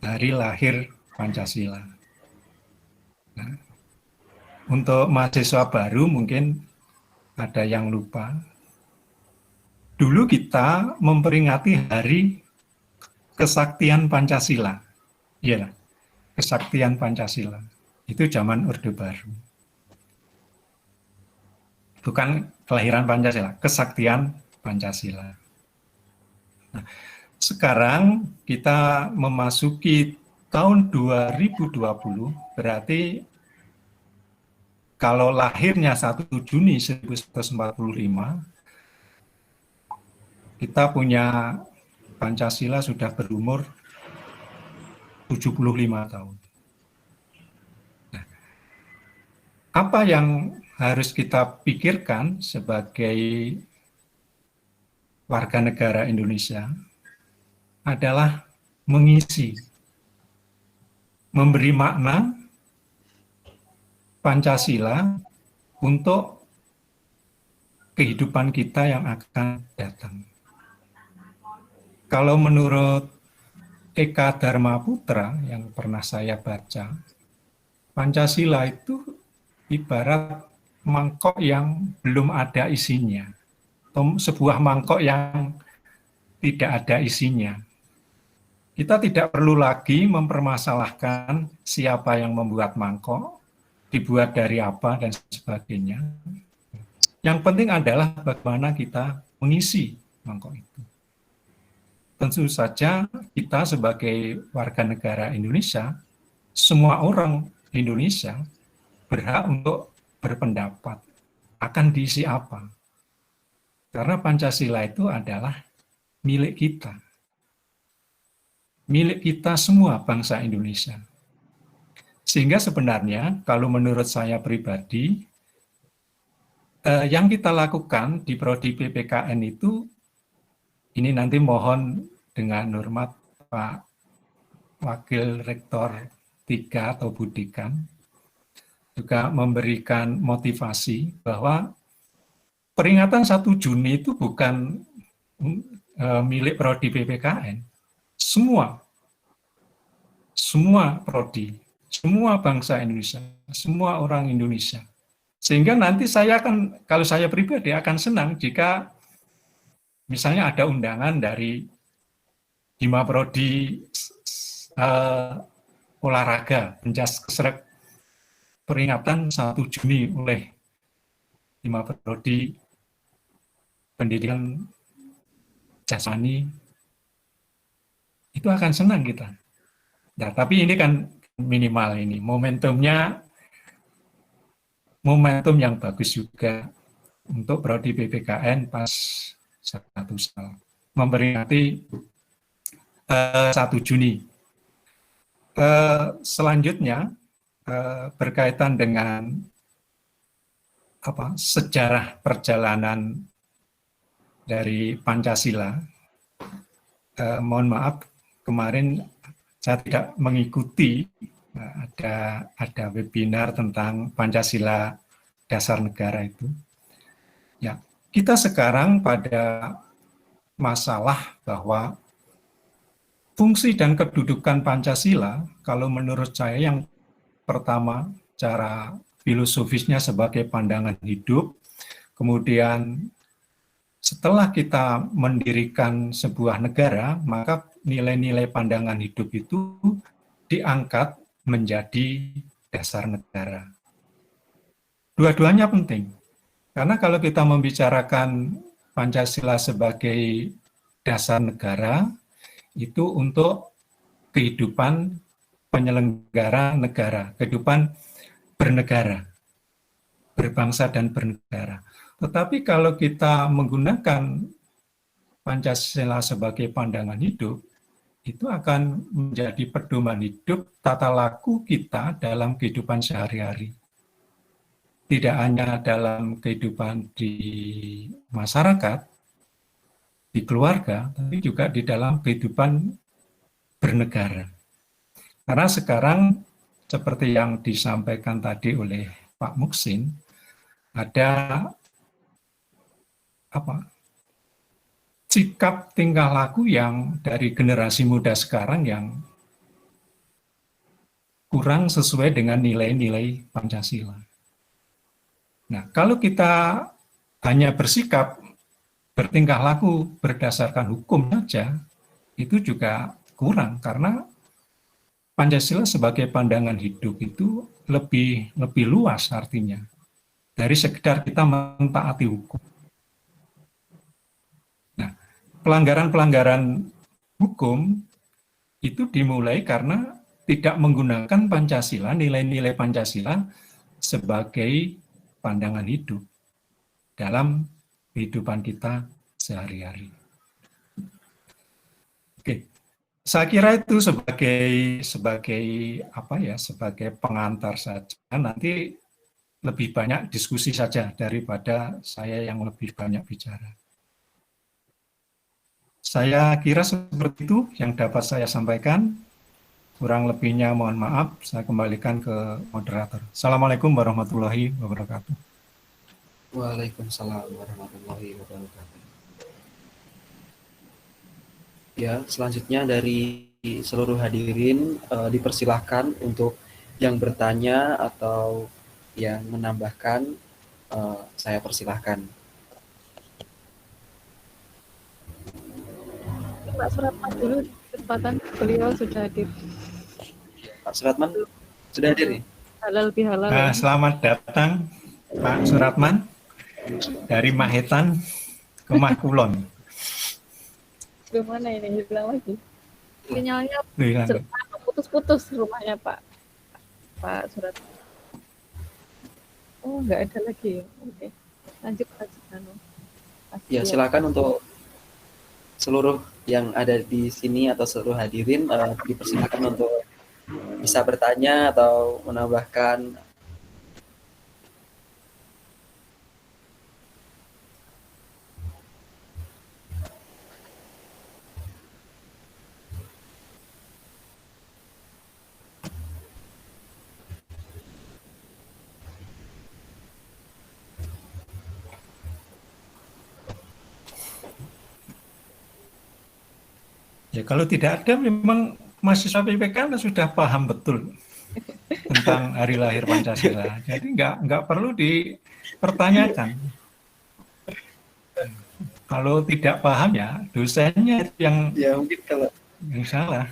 hari lahir Pancasila. Nah, untuk mahasiswa baru mungkin ada yang lupa. Dulu kita memperingati hari kesaktian Pancasila. Iya, kesaktian Pancasila. Itu zaman Orde Baru. Bukan kelahiran Pancasila, kesaktian Pancasila. Nah, sekarang kita memasuki tahun 2020, berarti kalau lahirnya 1 Juni 1945, kita punya Pancasila sudah berumur 75 tahun. Nah, apa yang harus kita pikirkan sebagai warga negara Indonesia adalah mengisi, memberi makna Pancasila untuk kehidupan kita yang akan datang. Kalau menurut Eka Dharma Putra yang pernah saya baca, Pancasila itu ibarat mangkok yang belum ada isinya, atau sebuah mangkok yang tidak ada isinya. Kita tidak perlu lagi mempermasalahkan siapa yang membuat mangkok, dibuat dari apa, dan sebagainya. Yang penting adalah bagaimana kita mengisi mangkok itu. Tentu saja kita sebagai warga negara Indonesia, semua orang Indonesia berhak untuk berpendapat akan diisi apa. Karena Pancasila itu adalah milik kita. Milik kita semua bangsa Indonesia. Sehingga sebenarnya kalau menurut saya pribadi, yang kita lakukan di Prodi PPKN itu, ini nanti mohon dengan hormat Pak Wakil Rektor 3 atau Budikan, juga memberikan motivasi bahwa peringatan 1 Juni itu bukan milik Prodi PPKN. Semua prodi, semua bangsa Indonesia, semua orang Indonesia. Sehingga nanti saya akan, kalau saya pribadi akan senang jika misalnya ada undangan dari Hima Prodi olahraga, pencaksrek peringatan 1 Juni oleh Hima Prodi pendidikan jasmani, itu akan senang kita. Nah, tapi ini kan minimal ini, momentumnya momentum yang bagus juga untuk Prodi PPKN pas 1 Sal, memperingati 1 Juni. Selanjutnya berkaitan dengan sejarah perjalanan dari Pancasila. Mohon maaf, kemarin saya tidak mengikuti ada webinar tentang Pancasila dasar negara itu. Ya, kita sekarang pada masalah bahwa fungsi dan kedudukan Pancasila, kalau menurut saya yang pertama, cara filosofisnya sebagai pandangan hidup, kemudian setelah kita mendirikan sebuah negara, maka nilai-nilai pandangan hidup itu diangkat menjadi dasar negara. Dua-duanya penting, karena kalau kita membicarakan Pancasila sebagai dasar negara itu untuk kehidupan penyelenggara negara, kehidupan bernegara, berbangsa dan bernegara. Tetapi kalau kita menggunakan Pancasila sebagai pandangan hidup, itu akan menjadi pedoman hidup tata laku kita dalam kehidupan sehari-hari. Tidak hanya dalam kehidupan di masyarakat, di keluarga, tapi juga di dalam kehidupan bernegara. Karena sekarang seperti yang disampaikan tadi oleh Pak Muksin, ada sikap tingkah laku yang dari generasi muda sekarang yang kurang sesuai dengan nilai-nilai Pancasila. Nah, kalau kita hanya bersikap bertingkah laku berdasarkan hukum saja, itu juga kurang, karena Pancasila sebagai pandangan hidup itu lebih luas artinya dari sekedar kita mentaati hukum. Nah, pelanggaran-pelanggaran hukum itu dimulai karena tidak menggunakan Pancasila, nilai-nilai Pancasila sebagai pandangan hidup dalam kehidupan kita sehari-hari. Oke, saya kira itu sebagai pengantar saja. Nanti lebih banyak diskusi saja daripada saya yang lebih banyak bicara. Saya kira seperti itu yang dapat saya sampaikan. Kurang lebihnya mohon maaf, saya kembalikan ke moderator. Assalamualaikum warahmatullahi wabarakatuh. Waalaikumsalam warahmatullahi wabarakatuh. Ya, selanjutnya dari seluruh hadirin dipersilahkan untuk yang bertanya atau yang menambahkan, saya persilahkan. Pak Suratman dulu, kesempatan beliau sudah hadir. Pak Suratman sudah hadir nih? Halal bihalal. Ya. Selamat datang Pak Suratman dari Mahetan ke Mahkulon. Di mana ini? Hilang lagi. Sinyalnya putus-putus rumahnya Pak Suratman. Oh, nggak ada lagi. Oke. Lanjut Pak Cipano. Ya, silakan untuk seluruh yang ada di sini atau seluruh hadirin dipersilakan untuk bisa bertanya atau menambahkan. Ya, kalau tidak ada, memang mahasiswa PPK sudah paham betul tentang hari lahir Pancasila. Jadi nggak perlu dipertanyakan. Kalau tidak paham ya dosennya yang mungkin kalau yang salah.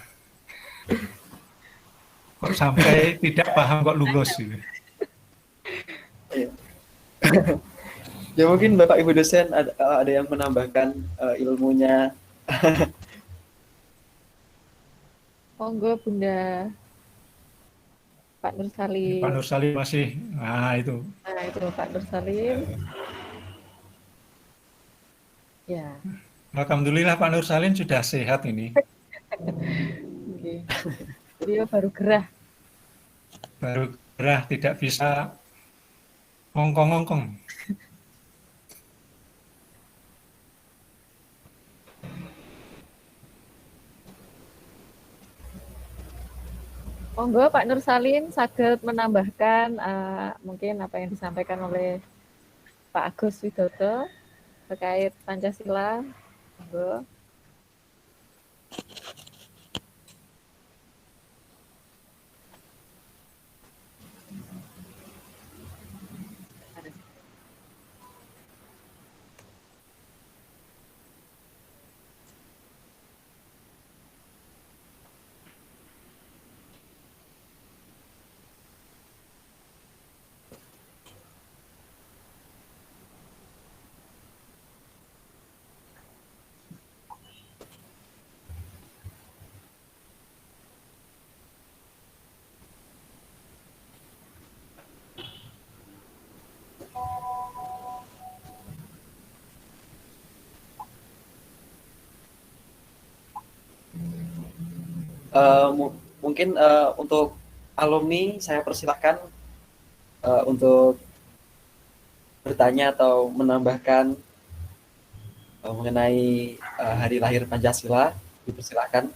Kok sampai tidak paham kok lulus gitu. Ya mungkin Bapak Ibu dosen ada yang menambahkan ilmunya. Monggo Bunda. Pak Nur Salim. Pak Nur Salim masih, itu. Nah itu Pak Nur Salim. Ya. Alhamdulillah Pak Nur Salim sudah sehat ini. Oke. Beliau baru gerah. Baru gerah, tidak bisa ngongkong-ngongkong. Monggo Pak Nur Salim saged menambahkan mungkin apa yang disampaikan oleh Pak Agus Widodo terkait Pancasila. Monggo. Mungkin untuk alumni saya persilahkan untuk bertanya atau menambahkan mengenai hari lahir Pancasila, dipersilakan.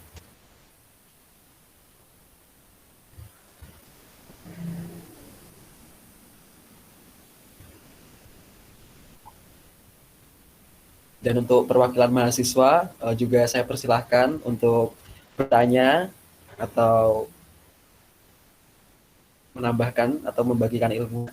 Dan untuk perwakilan mahasiswa juga saya persilahkan untuk bertanya atau menambahkan atau membagikan ilmu.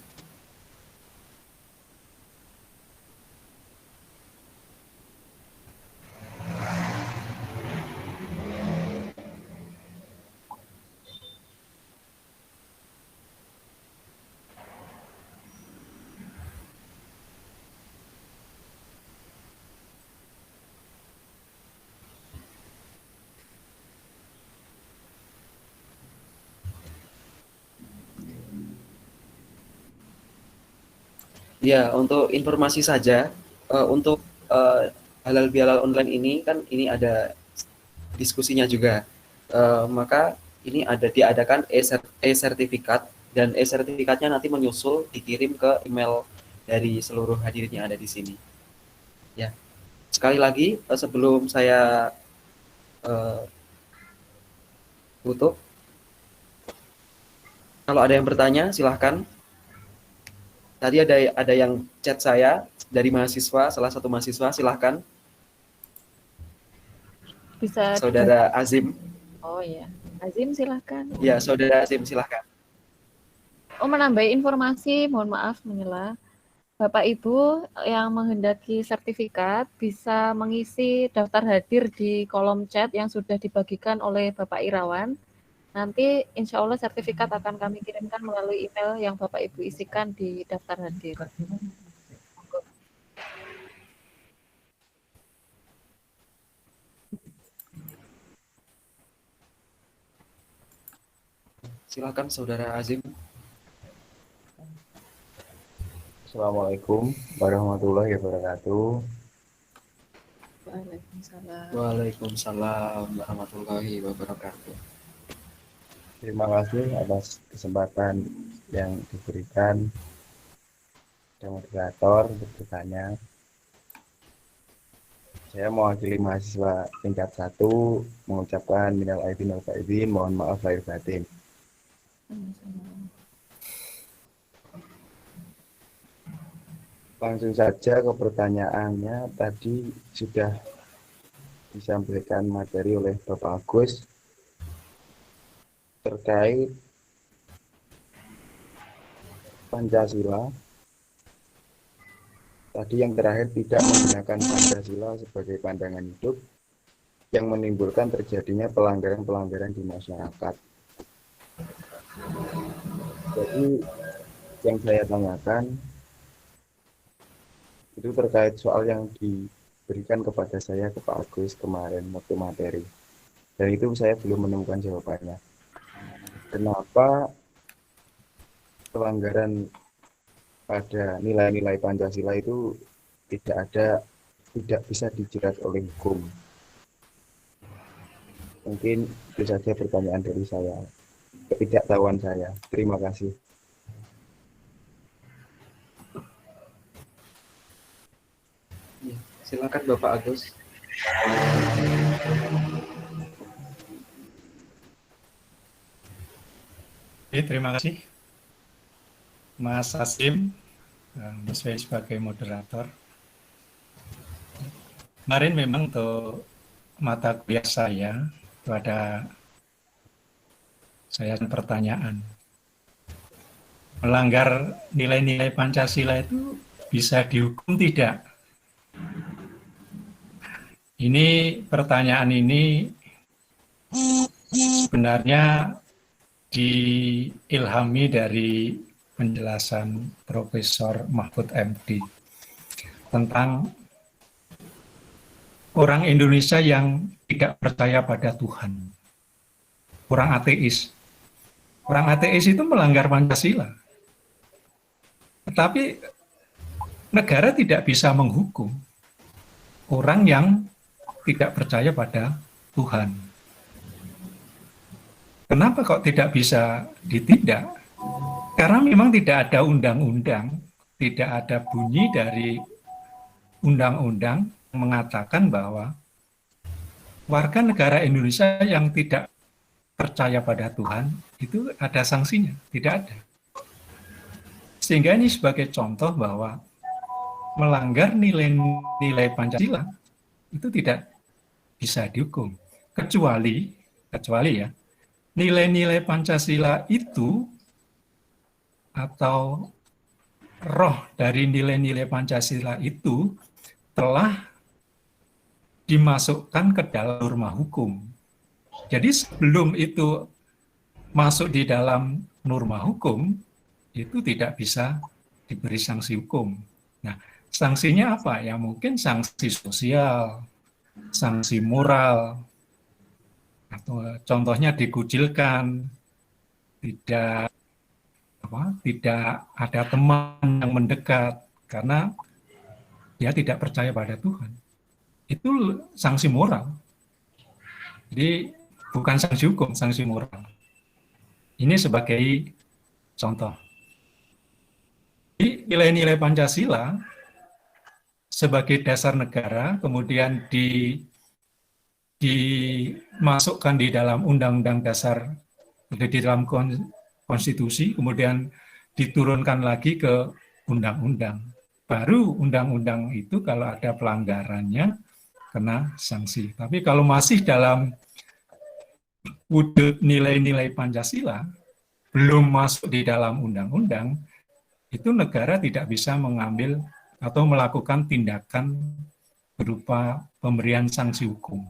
Ya, untuk informasi saja, untuk halal bihalal online ini kan ini ada diskusinya juga. Maka ini ada diadakan e-sertifikat dan e-sertifikatnya nanti menyusul dikirim ke email dari seluruh hadirin yang ada di sini. Ya, sekali lagi sebelum saya tutup, kalau ada yang bertanya silahkan. Tadi ada yang chat saya dari mahasiswa, salah satu mahasiswa, silahkan. Bisa. Saudara Azim. Oh iya, Azim silahkan. Ya, Saudara Azim silahkan. Oh, menambahi informasi, mohon maaf menyela. Bapak Ibu yang menghendaki sertifikat bisa mengisi daftar hadir di kolom chat yang sudah dibagikan oleh Bapak Irawan. Nanti insya Allah sertifikat akan kami kirimkan melalui email yang Bapak Ibu isikan di daftar hadir. Silakan Saudara Azim. Assalamualaikum warahmatullahi wabarakatuh. Waalaikumsalam. Waalaikumsalam warahmatullahi wabarakatuh. Terima kasih atas kesempatan yang diberikan oleh moderator untuk bertanya. Saya mewakili mahasiswa tingkat 1 mengucapkan minal aidin wal faizin, mohon maaf lahir batin. Langsung saja ke pertanyaannya. Tadi sudah disampaikan materi oleh Bapak Agus terkait Pancasila. Tadi yang terakhir tidak menggunakan Pancasila sebagai pandangan hidup yang menimbulkan terjadinya pelanggaran-pelanggaran di masyarakat. Jadi yang saya tanyakan itu terkait soal yang diberikan kepada saya ke Pak Agus kemarin waktu materi. Dan itu saya belum menemukan jawabannya. Kenapa pelanggaran pada nilai-nilai Pancasila itu tidak bisa dijerat oleh hukum? Mungkin itu saja pertanyaan dari saya, ketidaktahuan saya. Terima kasih. Ya, silakan Bapak Agus. Oke, terima kasih Mas Asim, Mas Fei sebagai moderator. Kemarin memang untuk mata kuliah saya itu ada pertanyaan. Melanggar nilai-nilai Pancasila itu bisa dihukum tidak? Ini pertanyaan ini sebenarnya diilhami dari penjelasan Profesor Mahfud MD tentang orang Indonesia yang tidak percaya pada Tuhan, orang ateis. Orang ateis itu melanggar Pancasila. Tetapi negara tidak bisa menghukum orang yang tidak percaya pada Tuhan. Kenapa kok tidak bisa ditindak? Karena memang tidak ada undang-undang, tidak ada bunyi dari undang-undang yang mengatakan bahwa warga negara Indonesia yang tidak percaya pada Tuhan itu ada sanksinya, tidak ada. Sehingga ini sebagai contoh bahwa melanggar nilai-nilai Pancasila itu tidak bisa dihukum, kecuali ya, nilai-nilai Pancasila itu atau roh dari nilai-nilai Pancasila itu telah dimasukkan ke dalam norma hukum. Jadi sebelum itu masuk di dalam norma hukum, itu tidak bisa diberi sanksi hukum. Nah, sanksinya apa? Ya mungkin sanksi sosial, sanksi moral, atau contohnya dikucilkan, tidak ada teman yang mendekat karena dia tidak percaya pada Tuhan. Itu sanksi moral. Jadi bukan sanksi hukum, sanksi moral. Ini sebagai contoh. Jadi nilai-nilai Pancasila sebagai dasar negara, kemudian dimasukkan di dalam Undang-Undang Dasar, di dalam konstitusi, kemudian diturunkan lagi ke undang-undang. Baru undang-undang itu kalau ada pelanggarannya kena sanksi. Tapi kalau masih dalam wujud nilai-nilai Pancasila, belum masuk di dalam undang-undang, itu negara tidak bisa mengambil atau melakukan tindakan berupa pemberian sanksi hukum.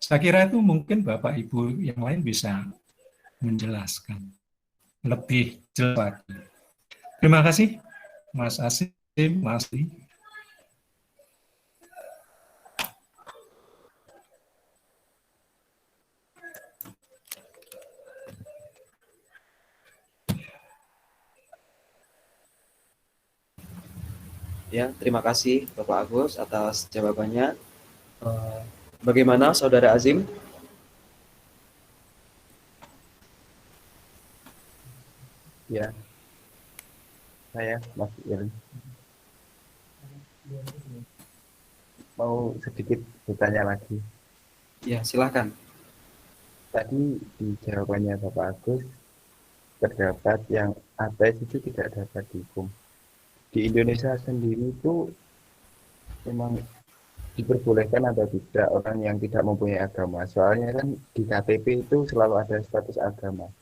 Saya kira itu mungkin Bapak Ibu yang lain bisa menjelaskan lebih jelas lagi. Terima kasih Mas Asim, Mas Li. Ya, terima kasih Bapak Agus atas jawabannya. Bagaimana Saudara Azim? Ya, saya Mas Iri mau sedikit bertanya lagi. Ya, silakan. Tadi di jawabannya Bapak Agus terdapat yang ateis itu tidak dapat dihukum. Di Indonesia sendiri itu memang diperbolehkan atau tidak orang yang tidak mempunyai agama? Soalnya kan di KTP itu selalu ada status agama.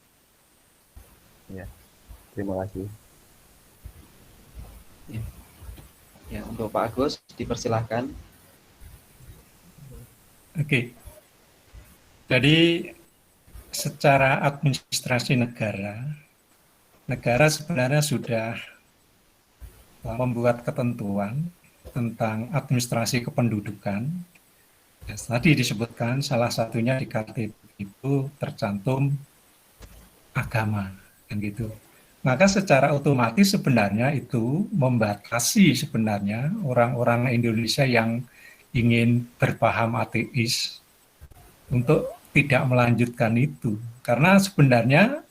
Ya, terima kasih. Ya, untuk Pak Agus dipersilahkan. Oke. Jadi secara administrasi negara sebenarnya sudah membuat ketentuan tentang administrasi kependudukan. Ya, tadi disebutkan salah satunya di KTP itu tercantum agama, kan gitu. Maka secara otomatis sebenarnya itu membatasi sebenarnya orang-orang Indonesia yang ingin berpaham ateis untuk tidak melanjutkan itu. Karena sebenarnya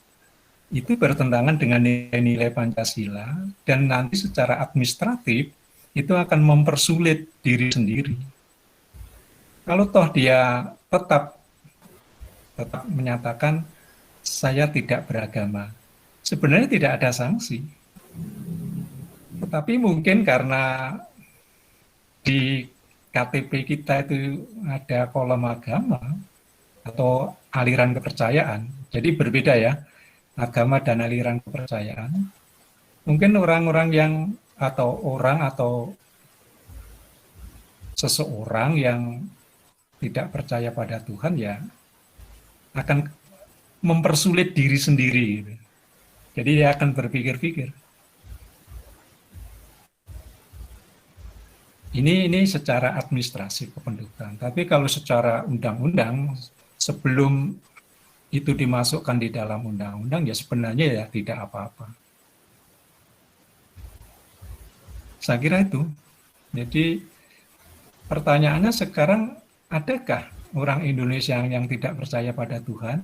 itu bertentangan dengan nilai-nilai Pancasila dan nanti secara administratif itu akan mempersulit diri sendiri. Kalau toh dia tetap menyatakan saya tidak beragama, sebenarnya tidak ada sanksi. Tetapi mungkin karena di KTP kita itu ada kolom agama atau aliran kepercayaan, jadi berbeda ya, agama dan aliran kepercayaan. Mungkin orang-orang yang atau seseorang yang tidak percaya pada Tuhan ya akan mempersulit diri sendiri. Jadi dia akan berpikir-pikir. Ini secara administrasi kependudukan. Tapi kalau secara undang-undang sebelum itu dimasukkan di dalam undang-undang ya sebenarnya ya tidak apa-apa. Saya kira itu. Jadi pertanyaannya sekarang, adakah orang Indonesia yang tidak percaya pada Tuhan?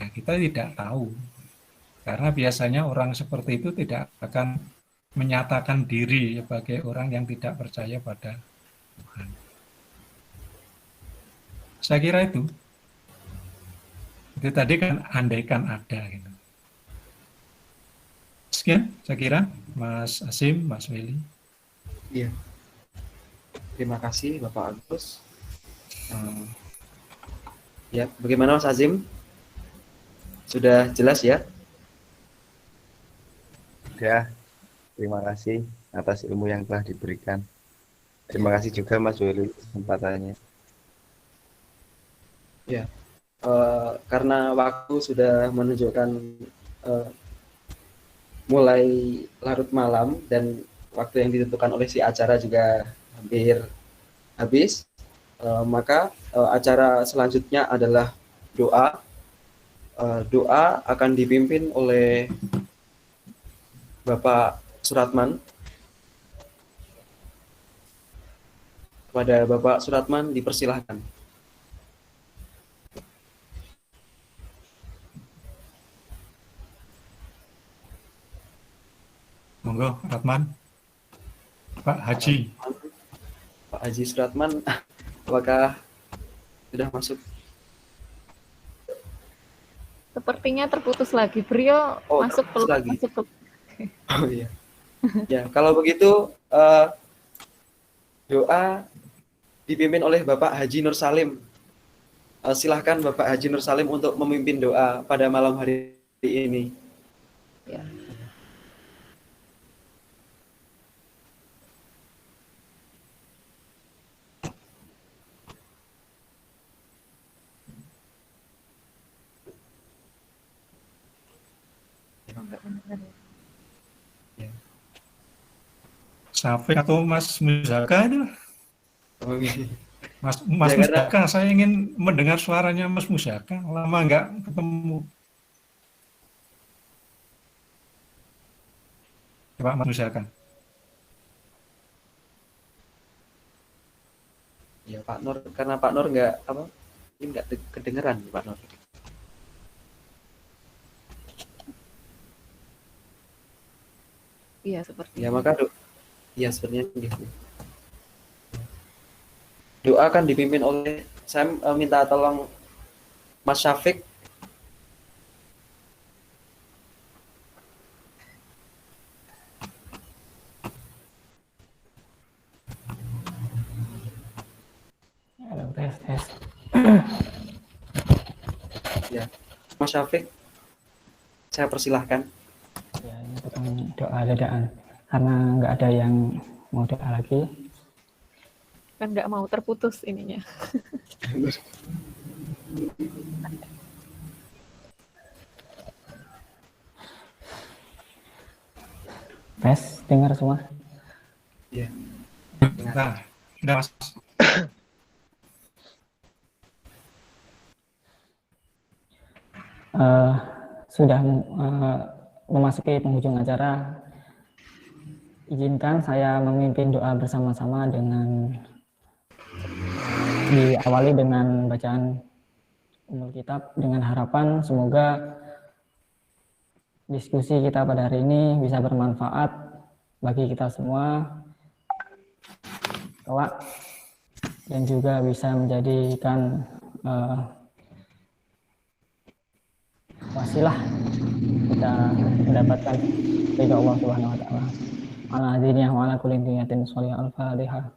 Ya, kita tidak tahu. Karena biasanya orang seperti itu tidak akan menyatakan diri sebagai orang yang tidak percaya pada Tuhan. Saya kira itu. Itu tadi kan andaikan ada gitu. Sekian saya kira Mas Asim, Mas Willy. Iya. Terima kasih Bapak Agus. Ya, bagaimana Mas Azim? Sudah jelas ya? Ya, terima kasih atas ilmu yang telah diberikan. Terima kasih juga Mas Willy kesempatannya. Ya, karena waktu sudah menunjukkan mulai larut malam dan waktu yang ditentukan oleh si acara juga hampir habis, maka acara selanjutnya adalah doa. Doa akan dipimpin oleh Bapak Suratman. Kepada Bapak Suratman dipersilahkan. Monggo, Ratman. Pak Haji. Pak Haji Suratman, apakah sudah masuk? Sepertinya terputus lagi. Beliau masuk lagi. masuk. Oh iya. Ya, kalau begitu doa dipimpin oleh Bapak Haji Nur Salim. Silahkan Bapak Haji Nur Salim untuk memimpin doa pada malam hari ini. Ya. Syafiq atau Mas Muzaka itu? Oh, iya. Mas Ya, Muzaka, saya ingin mendengar suaranya Mas Muzaka. Lama nggak ketemu. Coba Mas Muzaka. Ya Pak Nur, karena Pak Nur ini nggak kedengeran Pak Nur. Iya seperti. Ya maka ya sebenarnya gitu. Doa akan dipimpin oleh, saya minta tolong Mas Syafiq. Halo, tes. Ya, Mas Syafiq, saya persilahkan. Ya, ini bukan doa dadaan karena nggak ada yang mau doa lagi. Kan nggak mau terputus ininya. Tes, dengar semua? Iya. Nah, udah Mas. Sudah memasuki penghujung acara. Izinkan saya memimpin doa bersama-sama dengan diawali dengan bacaan Ummul Kitab dengan harapan semoga diskusi kita pada hari ini bisa bermanfaat bagi kita semua kelak dan juga bisa menjadikan wasilah kita mendapatkan ridha Allah Subhanahu wa taala. Ala hadiniya wa ala kulli niyatin sholih al-Fatihah.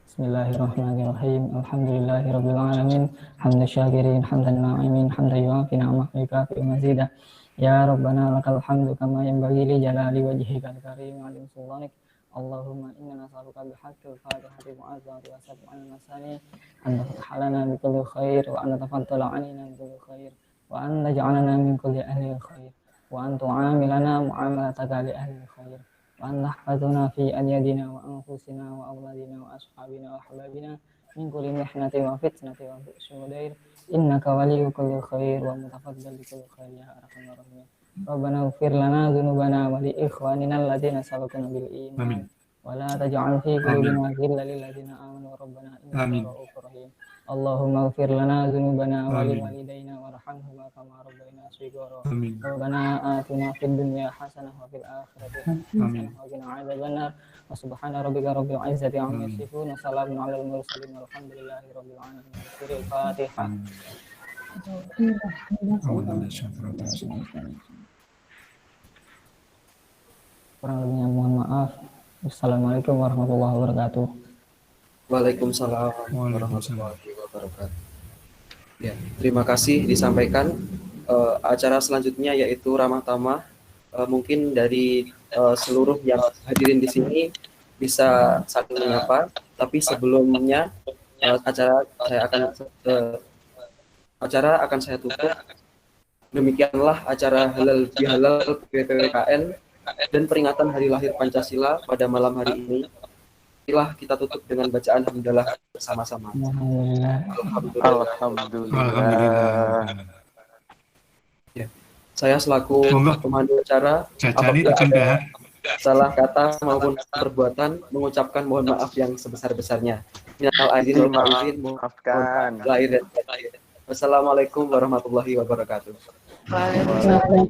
Bismillahirrahmanirrahim. Alhamdulillahirabbil alamin. Hamdan syakirin, hamdan na'imin, hamdan yuafi ni'amah wa yukafi mazidah. Ya Rabbana lakal hamdu kama yanbaghi li jalali wajhikal karim wa li sultanik. Allahumma inna nas'aluka bihaqqil fatihati mu'azzati wa sab'al masani an tahlalana bi kulli khair wa an tafaddala 'alaina bi kulli khair wa an taj'alana min kulli ahli khair wa an tu'amilana mu'amalataka li ahli khair wa an tahfazuna fi adyadina wa anfusina wa awladina wa ashabina wa ahbabina min kulli mihnati wa fitnati wa bu'si wa dair innaka waliyyu kulli khair wa mutafaddal bi kulli khair ya arhamar rahimin. Rabbana ighfir lana dzunubana wa li ikhwanina alladziina sabaquna bil iman. ولا تجعل في قلوبنا غلا للذين آمنوا ربنا إنك آمين. رؤوف رحيم اللهم اغفر لنا ذنوبنا آمين. ولوالدينا وارحمهما كما ربينا صغارا آمين. ربنا آتنا في الدنيا حسنة وفي الآخرة حسنة آمين. وقنا عذاب النار وسبحان ربك رب العزة عما آمين. يصفون وسلام على المرسلين والحمد لله رب العالمين. سورة الفاتحة. Kurang lebihnya mohon maaf. Assalamualaikum warahmatullahi wabarakatuh. Waalaikumsalam warahmatullahi wabarakatuh. Ya, terima kasih disampaikan. Acara selanjutnya yaitu ramah tamah. Mungkin dari seluruh yang hadirin di sini bisa saling menyapa. Tapi sebelumnya acara akan saya tutup. Demikianlah acara halal bihalal PPWKN dan peringatan hari lahir Pancasila pada malam hari ini. Marilah kita tutup dengan bacaan hamdalah bersama-sama. Alhamdulillah. Ya. Saya selaku pemandu acara, Jajani apabila ada salah kata maupun perbuatan, mengucapkan mohon maaf yang sebesar-besarnya. Minal aidin wal faizin, mohon lahir dan batin. Wassalamualaikum warahmatullahi wabarakatuh. Waalaikumsalam.